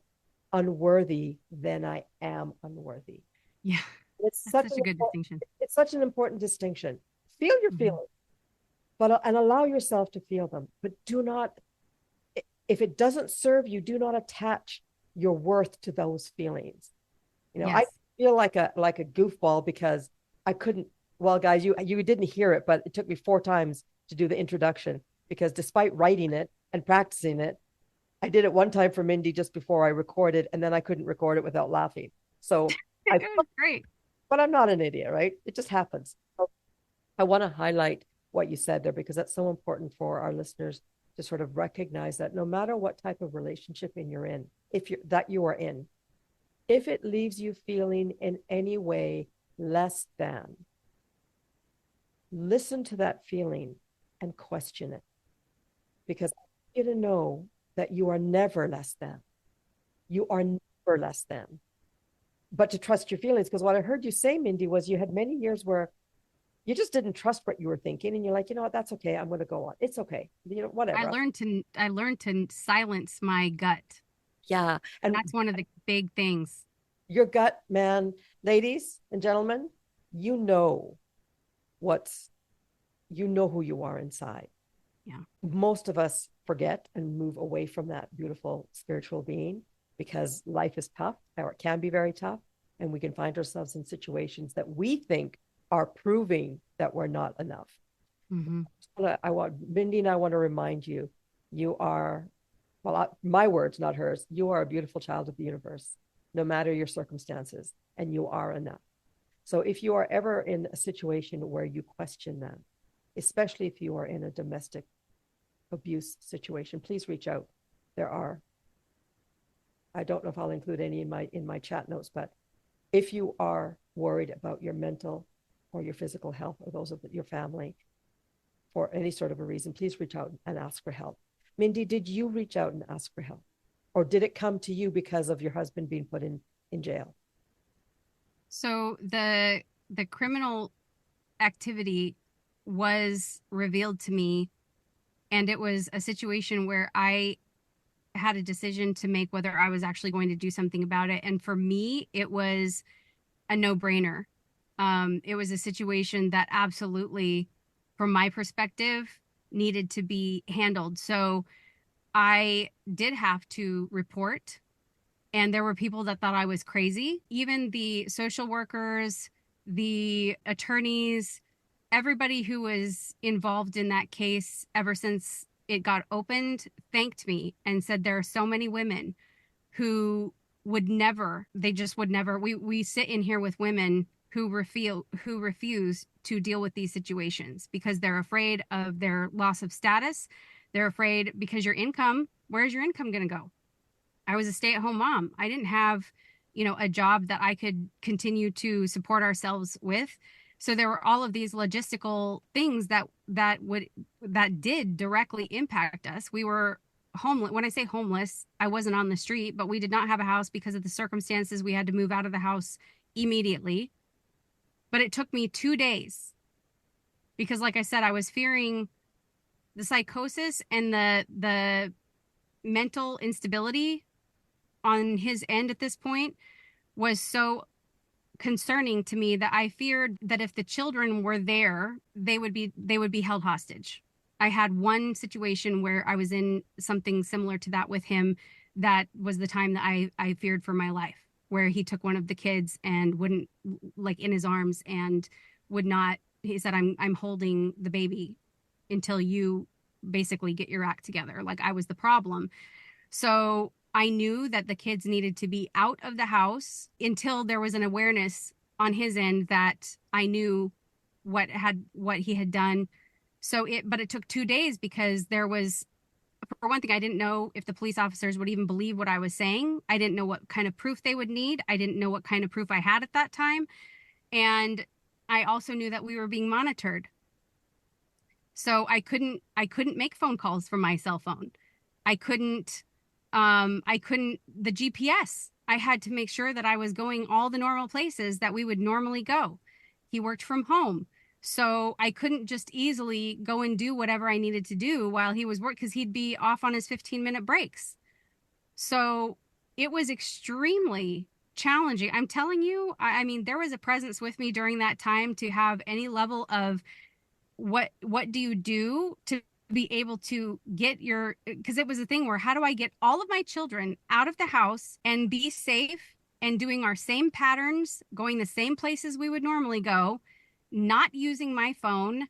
unworthy, then I am unworthy. Yeah. It's That's such a good distinction. It's such an important distinction. Feel your feelings, and allow yourself to feel them, but do not, if it doesn't serve you, do not attach your worth to those feelings. Yes. I feel like a goofball because I couldn't. Well, guys, you didn't hear it, but it took me 4 times to do the introduction because despite writing it and practicing it, I did it one time for Mindy just before I recorded, and then I couldn't record it without laughing. So it was great. But I'm not an idiot, right? It just happens. So I want to highlight what you said there because that's so important for our listeners to sort of recognize that no matter what type of relationship you're in, you are in, if it leaves you feeling in any way less than, listen to that feeling and question it. Because I want you to know that you are never less than. You are never less than. But to trust your feelings, because what I heard you say, Mindy, was you had many years where You just didn't trust what you were thinking, and you're like, you know what, that's okay. I'm going to go on. It's okay. Whatever. I learned to silence my gut. Yeah. And And that's one of the big things. your gut, man, ladies and gentlemen, you know what's, you know who you are inside. Yeah. Most of us forget and move away from that beautiful spiritual being because life is tough, or it can be very tough. And we can find ourselves in situations that we think are proving that we're not enough. Mm-hmm. Mindy and I want to remind you, you are, my words, not hers, you are a beautiful child of the universe, no matter your circumstances, and you are enough. So if you are ever in a situation where you question them, especially if you are in a domestic abuse situation, please reach out. There are, I don't know if I'll include any in my chat notes, but if you are worried about your mental or your physical health or those of your family for any sort of a reason, please reach out and ask for help. Mindy, did you reach out and ask for help? Or did it come to you because of your husband being put in jail? So the criminal activity was revealed to me, and it was a situation where I had a decision to make whether I was actually going to do something about it. And for me, it was a no-brainer. It was a situation that absolutely, from my perspective, needed to be handled. So I did have to report, and there were people that thought I was crazy. Even the social workers, the attorneys, everybody who was involved in that case ever since it got opened thanked me and said there are so many women who would never, they just would never. We sit in here with women who refuse to deal with these situations because they're afraid of their loss of status. They're afraid because your income, where's your income going to go? I was a stay-at-home mom. I didn't have, a job that I could continue to support ourselves with. So there were all of these logistical things that did directly impact us. We were homeless. When I say homeless, I wasn't on the street, but we did not have a house because of the circumstances. We had to move out of the house immediately. But it took me 2 days because, like I said, I was fearing the psychosis and the mental instability on his end at this point was so concerning to me that I feared that if the children were there, they would be held hostage. I had one situation where I was in something similar to that with him. That was the time that I feared for my life, where he took one of the kids and wouldn't, like, in his arms, and would not, he said, I'm holding the baby until you basically get your act together. Like I was the problem. So I knew that the kids needed to be out of the house until there was an awareness on his end that I knew what he had done. But it took 2 days because there was, for one thing, I didn't know if the police officers would even believe what I was saying. I didn't know what kind of proof they would need. I didn't know what kind of proof I had at that time. And I also knew that we were being monitored. So I couldn't make phone calls from my cell phone. I couldn't the GPS. I had to make sure that I was going all the normal places that we would normally go. He worked from home. So I couldn't just easily go and do whatever I needed to do while he was working because he'd be off on his 15-minute breaks. So it was extremely challenging. I'm telling you, I mean, there was a presence with me during that time to have any level of what do you do to be able to get your, because it was a thing where how do I get all of my children out of the house and be safe and doing our same patterns, going the same places we would normally go, not using my phone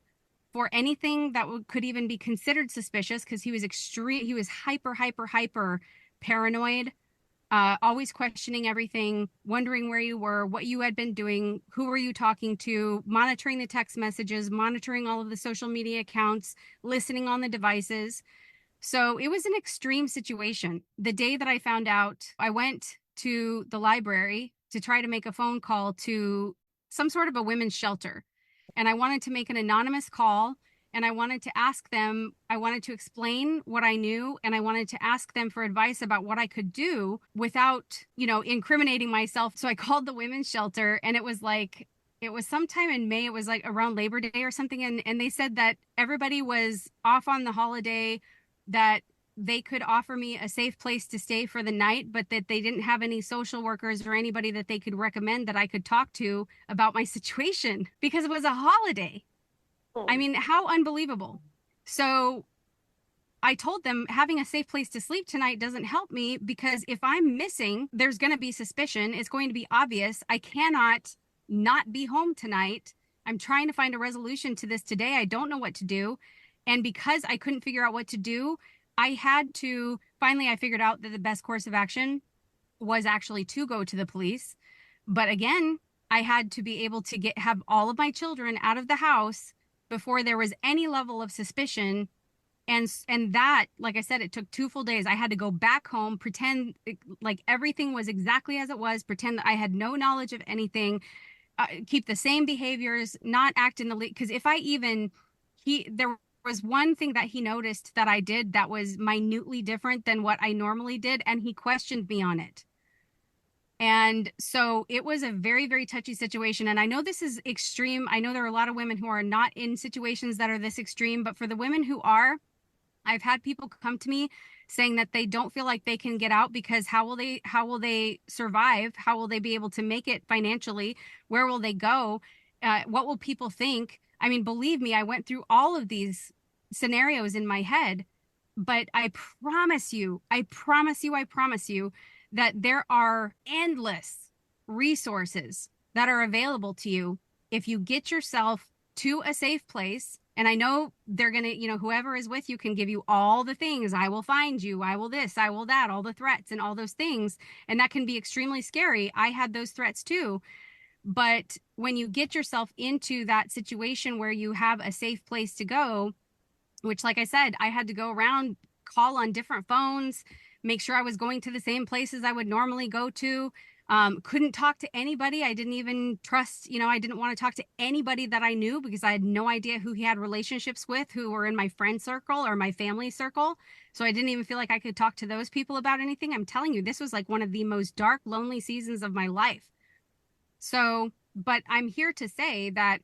for anything that could even be considered suspicious, because he was hyper paranoid, always questioning everything, wondering where you were, what you had been doing, who were you talking to, monitoring the text messages, monitoring all of the social media accounts, listening on the devices. So it was an extreme situation. The day that I found out, I went to the library to try to make a phone call to some sort of a women's shelter. And I wanted to make an anonymous call, and I wanted to ask them, I wanted to explain what I knew, and I wanted to ask them for advice about what I could do without, incriminating myself. So I called the women's shelter, and it was like, it was sometime in May. It was like around Labor Day or something. And they said that everybody was off on the holiday, that they could offer me a safe place to stay for the night, but that they didn't have any social workers or anybody that they could recommend that I could talk to about my situation because it was a holiday. I Oh. mean, how unbelievable. So I told them having a safe place to sleep tonight doesn't help me because if I'm missing, there's going to be suspicion. It's going to be obvious. I cannot not be home tonight. I'm trying to find a resolution to this today. I don't know what to do. And because I couldn't figure out what to do, I had to finally, I figured out that the best course of action was actually to go to the police. But again, I had to be able to have all of my children out of the house before there was any level of suspicion. And that, like I said, it took 2 full days. I had to go back home, pretend like everything was exactly as it was, pretend that I had no knowledge of anything, keep the same behaviors, not act in the lead. Because if I even there was one thing that he noticed that I did that was minutely different than what I normally did, and he questioned me on it. And so it was a very, very touchy situation. And I know this is extreme. I know there are a lot of women who are not in situations that are this extreme, but for the women who are, I've had people come to me saying that they don't feel like they can get out because how will they survive? How will they be able to make it financially? Where will they go? What will people think? I mean, believe me, I went through all of these scenarios in my head, but I promise you, I promise you, I promise you that there are endless resources that are available to you if you get yourself to a safe place. And I know they're going to, whoever is with you can give you all the things. I will find you. I will this, I will that, all the threats and all those things. And that can be extremely scary. I had those threats too. But when you get yourself into that situation where you have a safe place to go, which, like I said, I had to go around, call on different phones, make sure I was going to the same places I would normally go to. Couldn't talk to anybody. I didn't even trust, I didn't want to talk to anybody that I knew because I had no idea who he had relationships with, who were in my friend circle or my family circle. So I didn't even feel like I could talk to those people about anything. I'm telling you, this was like one of the most dark, lonely seasons of my life. So, but I'm here to say that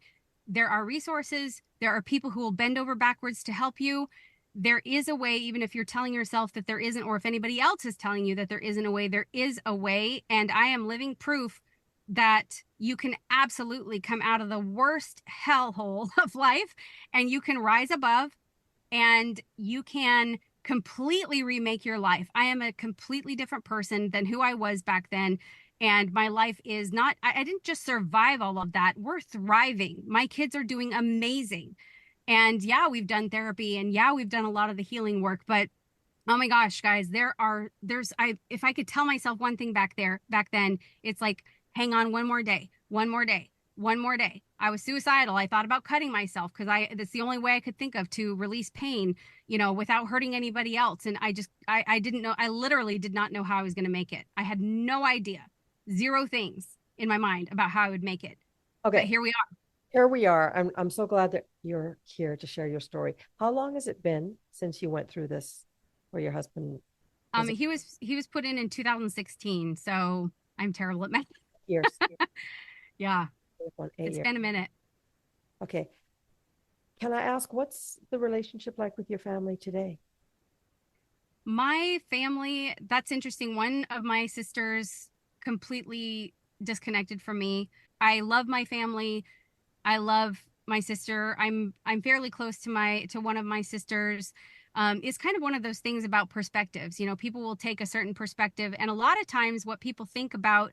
there are resources, there are people who will bend over backwards to help you. There is a way, even if you're telling yourself that there isn't, or if anybody else is telling you that there isn't a way, there is a way. And I am living proof that you can absolutely come out of the worst hellhole of life and you can rise above and you can completely remake your life. I am a completely different person than who I was back then. And my life is not, I didn't just survive all of that. We're thriving. My kids are doing amazing. And yeah, we've done therapy and yeah, we've done a lot of the healing work, but oh my gosh, guys, if I could tell myself one thing back then, it's like, hang on one more day, one more day, one more day. I was suicidal. I thought about cutting myself because that's the only way I could think of to release pain, without hurting anybody else. And I didn't know, I literally did not know how I was going to make it. I had no idea, zero things in my mind about how I would make it. But Okay, here we are. here we are. I'm so glad that you're here to share your story. How long has it been since you went through this, where your husband was it He was put in 2016, so I'm terrible at math. years? Yeah, 8 it's years. been a minute. Okay. Can I ask what's the relationship like with your family today? My family, that's interesting. One of my sisters completely disconnected from me. I love my family. I love my sister. I'm fairly close to one of my sisters. It's kind of one of those things about perspectives. People will take a certain perspective, and a lot of times what people think about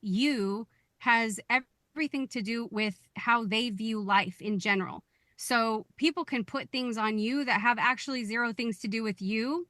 you has everything to do with how they view life in general. So people can put things on you that have actually zero things to do with you.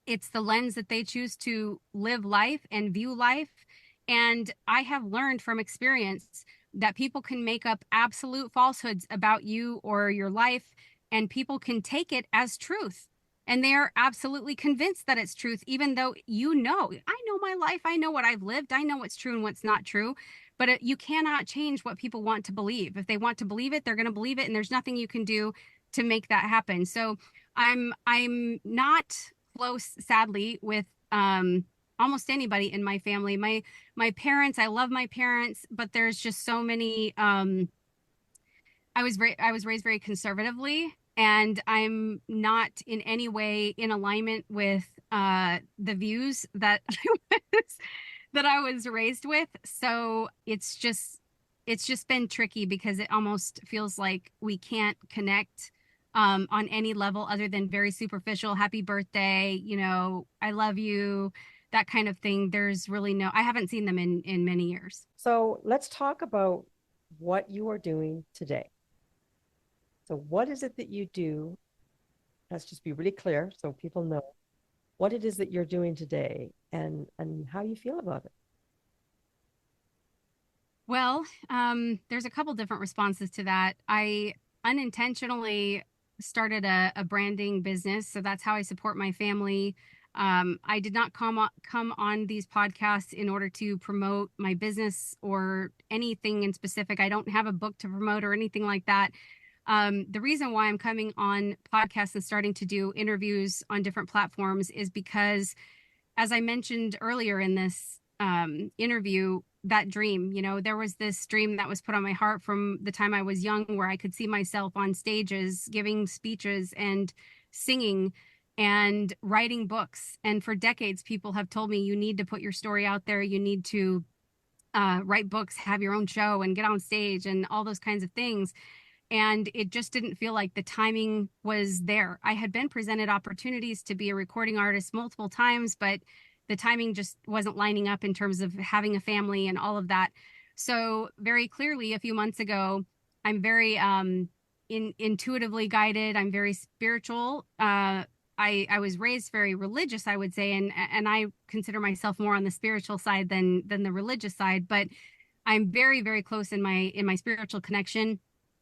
It's the lens that they choose to live life and view life. And I have learned from experience that people can make up absolute falsehoods about you or your life, and people can take it as truth. And they are absolutely convinced that it's truth, even though I know my life, I know what I've lived, I know what's true and what's not true. But you cannot change what people want to believe. If they want to believe it, they're going to believe it, and there's nothing you can do to make that happen. So I'm not close, sadly, with almost anybody in my family. My parents, I love my parents, but there's just so many I was raised very conservatively, and I'm not in any way in alignment with the views that that I was raised with. So it's just been tricky because it almost feels like we can't connect on any level other than very superficial, happy birthday, I love you, that kind of thing. There's really I haven't seen them in many years. So let's talk about what you are doing today. So, what is it that you do? Let's just be really clear so people know what it is that you're doing today and how you feel about it. Well, there's a couple different responses to that. I unintentionally started a branding business, so that's how I support my family. I did not come on these podcasts in order to promote my business or anything in specific. I don't have a book to promote or anything like that. The reason why I'm coming on podcasts and starting to do interviews on different platforms is because, as I mentioned earlier in this interview, that dream, there was this dream that was put on my heart from the time I was young, where I could see myself on stages giving speeches and singing and writing books. And for decades, people have told me, you need to put your story out there. You need to write books, have your own show, and get on stage and all those kinds of things. And it just didn't feel like the timing was there. I had been presented opportunities to be a recording artist multiple times, but the timing just wasn't lining up in terms of having a family and all of that. So very clearly, a few months ago, I'm very intuitively guided. I'm very spiritual. I was raised very religious, I would say, and I consider myself more on the spiritual side than the religious side. But I'm very, very close in my spiritual connection.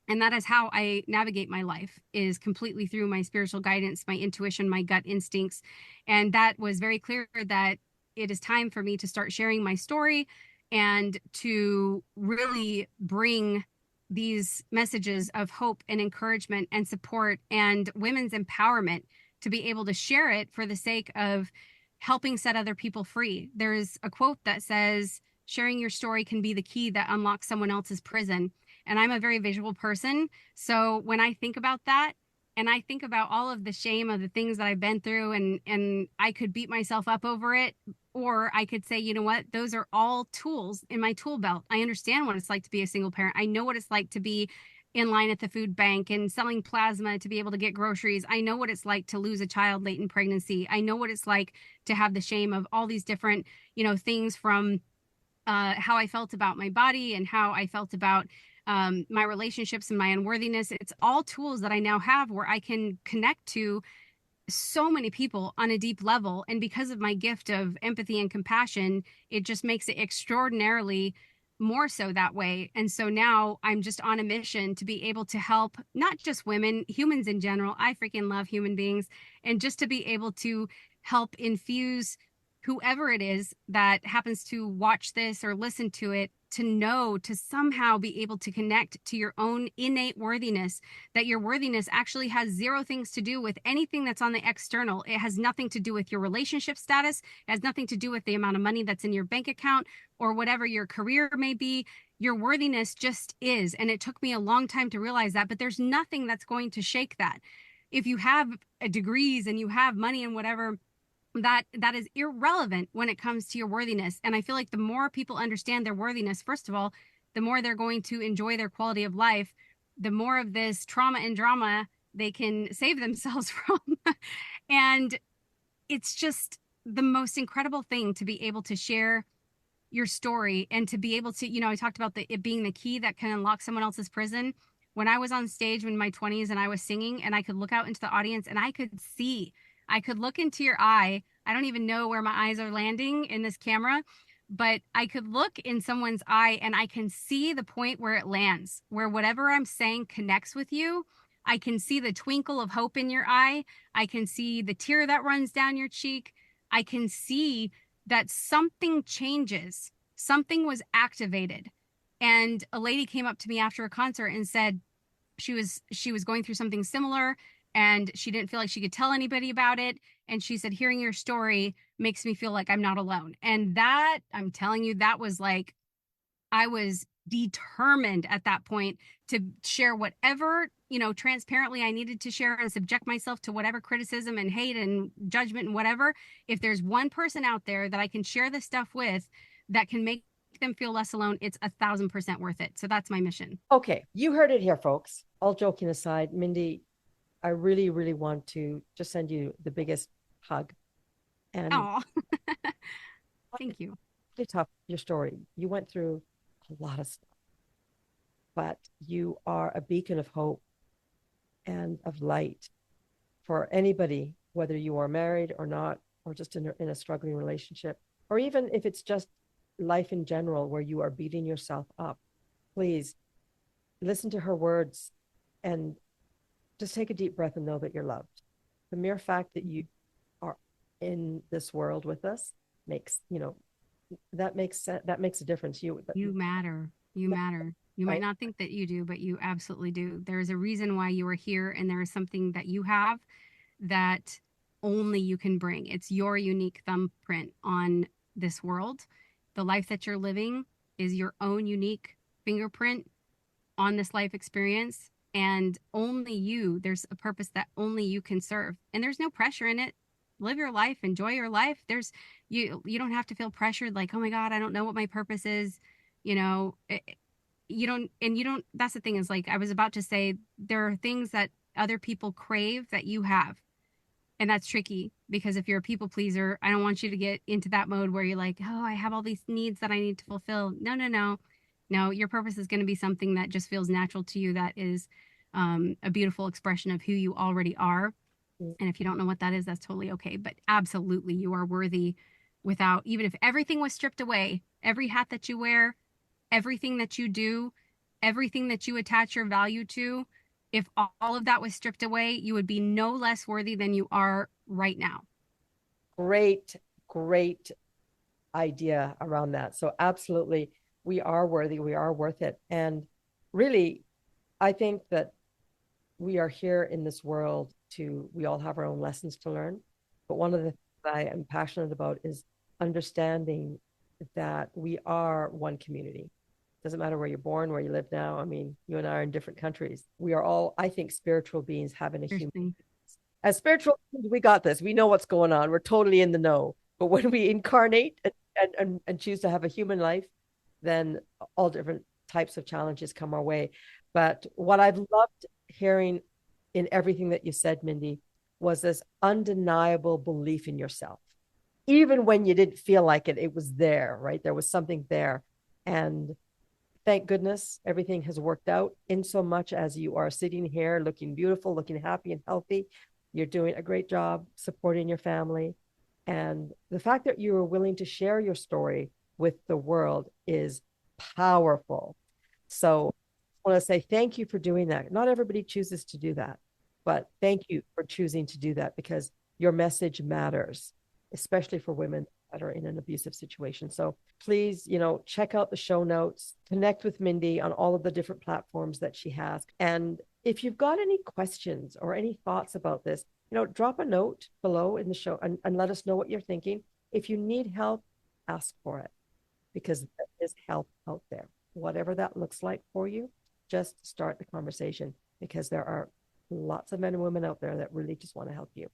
And that is how I navigate my life, is completely through my spiritual guidance, my intuition, my gut instincts. And that was very clear that it is time for me to start sharing my story and to really bring these messages of hope and encouragement and support and women's empowerment, to be able to share it for the sake of helping set other people free. There's a quote that says, sharing your story can be the key that unlocks someone else's prison. And I'm a very visual person. So when I think about that, and I think about all of the shame of the things that I've been through, and I could beat myself up over it, or I could say, you know what, those are all tools in my tool belt. I understand what it's like to be a single parent. I know what it's like to be in line at the food bank and selling plasma to be able to get groceries. I know what it's like to lose a child late in pregnancy. I know what it's like to have the shame of all these different, things, from how I felt about my body and how I felt about my relationships and my unworthiness. It's all tools that I now have where I can connect to so many people on a deep level. And because of my gift of empathy and compassion, it just makes it extraordinarily more so that way. And so now I'm just on a mission to be able to help not just women, humans in general. I freaking love human beings. And just to be able to help infuse whoever it is that happens to watch this or listen to it, to know, to somehow be able to connect to your own innate worthiness, that your worthiness actually has zero things to do with anything that's on the external. It has nothing to do with your relationship status. It has nothing to do with the amount of money that's in your bank account or whatever your career may be. Your worthiness just is. And it took me a long time to realize that, but there's nothing that's going to shake that. If you have degrees and you have money and whatever, that is irrelevant when it comes to your worthiness. And I feel like the more people understand their worthiness, first of all, the more they're going to enjoy their quality of life, the more of this trauma and drama they can save themselves from. And it's just the most incredible thing to be able to share your story and to be able to, I talked about it being the key that can unlock someone else's prison. When I was on stage in my 20s and I was singing, and I could look out into the audience and I could look into your eye. I don't even know where my eyes are landing in this camera, but I could look in someone's eye and I can see the point where it lands, where whatever I'm saying connects with you. I can see the twinkle of hope in your eye. I can see the tear that runs down your cheek. I can see that something changes. Something was activated. And a lady came up to me after a concert and said she was going through something similar. and she didn't feel like she could tell anybody about it. And she said, hearing your story makes me feel like I'm not alone. And that, I'm telling you, that was like, I was determined at that point to share whatever, transparently I needed to share and subject myself to whatever criticism and hate and judgment and whatever. If there's one person out there that I can share this stuff with that can make them feel less alone, it's 1,000% worth it. So that's my mission. Okay, you heard it here, folks. All joking aside, Mindy, I really, really want to just send you the biggest hug. And Oh, thank you. really tough, your story. You went through a lot of stuff, but you are a beacon of hope and of light for anybody, whether you are married or not, or just in a struggling relationship, or even if it's just life in general where you are beating yourself up. Please listen to her words and just take a deep breath and know that you're loved. The mere fact that you are in this world with us makes, that makes a difference. You matter. You matter. You right? might not think that you do, but you absolutely do. There is a reason why you are here, and there is something that you have that only you can bring. It's your unique thumbprint on this world. The life that you're living is your own unique fingerprint on this life experience, and only you, there's a purpose that only you can serve, and there's no pressure in it. Live your life, enjoy your life. There's you don't have to feel pressured like, oh my God, I don't know what my purpose is. You don't, that's the thing, is like I was about to say, there are things that other people crave that you have. And that's tricky, because if you're a people pleaser, I don't want you to get into that mode where you're like, oh, I have all these needs that I need to fulfill. No, no, no. No, your purpose is going to be something that just feels natural to you, that is a beautiful expression of who you already are. And if you don't know what that is, that's totally okay. But absolutely, you are worthy without, even if everything was stripped away, every hat that you wear, everything that you do, everything that you attach your value to, if all of that was stripped away, you would be no less worthy than you are right now. Great, great idea around that. So absolutely, we are worthy, we are worth it. And really, I think that we are here in this world we all have our own lessons to learn. But one of the things I am passionate about is understanding that we are one community. Doesn't matter where you're born, where you live now. I mean, you and I are in different countries. We are all, I think, spiritual beings having a human. As spiritual beings, we got this. We know what's going on. We're totally in the know. But when we incarnate and choose to have a human life, then all different types of challenges come our way. But what I've loved hearing in everything that you said, Mindy, was this undeniable belief in yourself. Even when you didn't feel like it, it was there, right? There was something there. And thank goodness everything has worked out, in so much as you are sitting here looking beautiful, looking happy and healthy. You're doing a great job supporting your family. And the fact that you are willing to share your story with the world is powerful. So I want to say thank you for doing that. Not everybody chooses to do that, but thank you for choosing to do that, because your message matters, especially for women that are in an abusive situation. So please, check out the show notes, connect with Mindy on all of the different platforms that she has. And if you've got any questions or any thoughts about this, drop a note below in the show and let us know what you're thinking. If you need help, ask for it, because there is help out there. Whatever that looks like for you, just start the conversation, because there are lots of men and women out there that really just want to help you.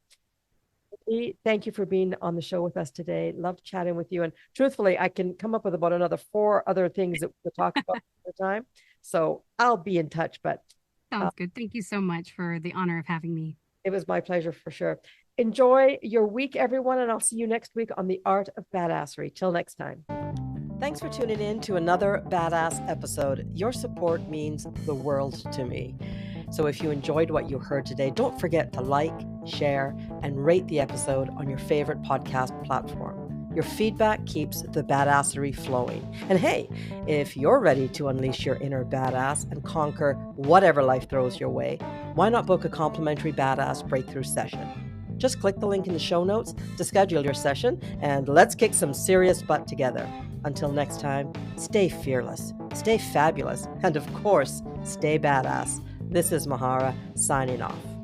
Thank you for being on the show with us today. Loved chatting with you. And truthfully, I can come up with about another 4 other things that we'll talk about at the time. So I'll be in touch. But sounds good. Thank you so much for the honor of having me. It was my pleasure, for sure. Enjoy your week, everyone, and I'll see you next week on the Art of Badassery. Till next time. Thanks for tuning in to another badass episode. Your support means the world to me. So if you enjoyed what you heard today, don't forget to like, share, and rate the episode on your favorite podcast platform. Your feedback keeps the badassery flowing. And hey, if you're ready to unleash your inner badass and conquer whatever life throws your way, why not book a complimentary badass breakthrough session? Just click the link in the show notes to schedule your session, and let's kick some serious butt together. Until next time, stay fearless, stay fabulous, and of course, stay badass. This is Mahara, signing off.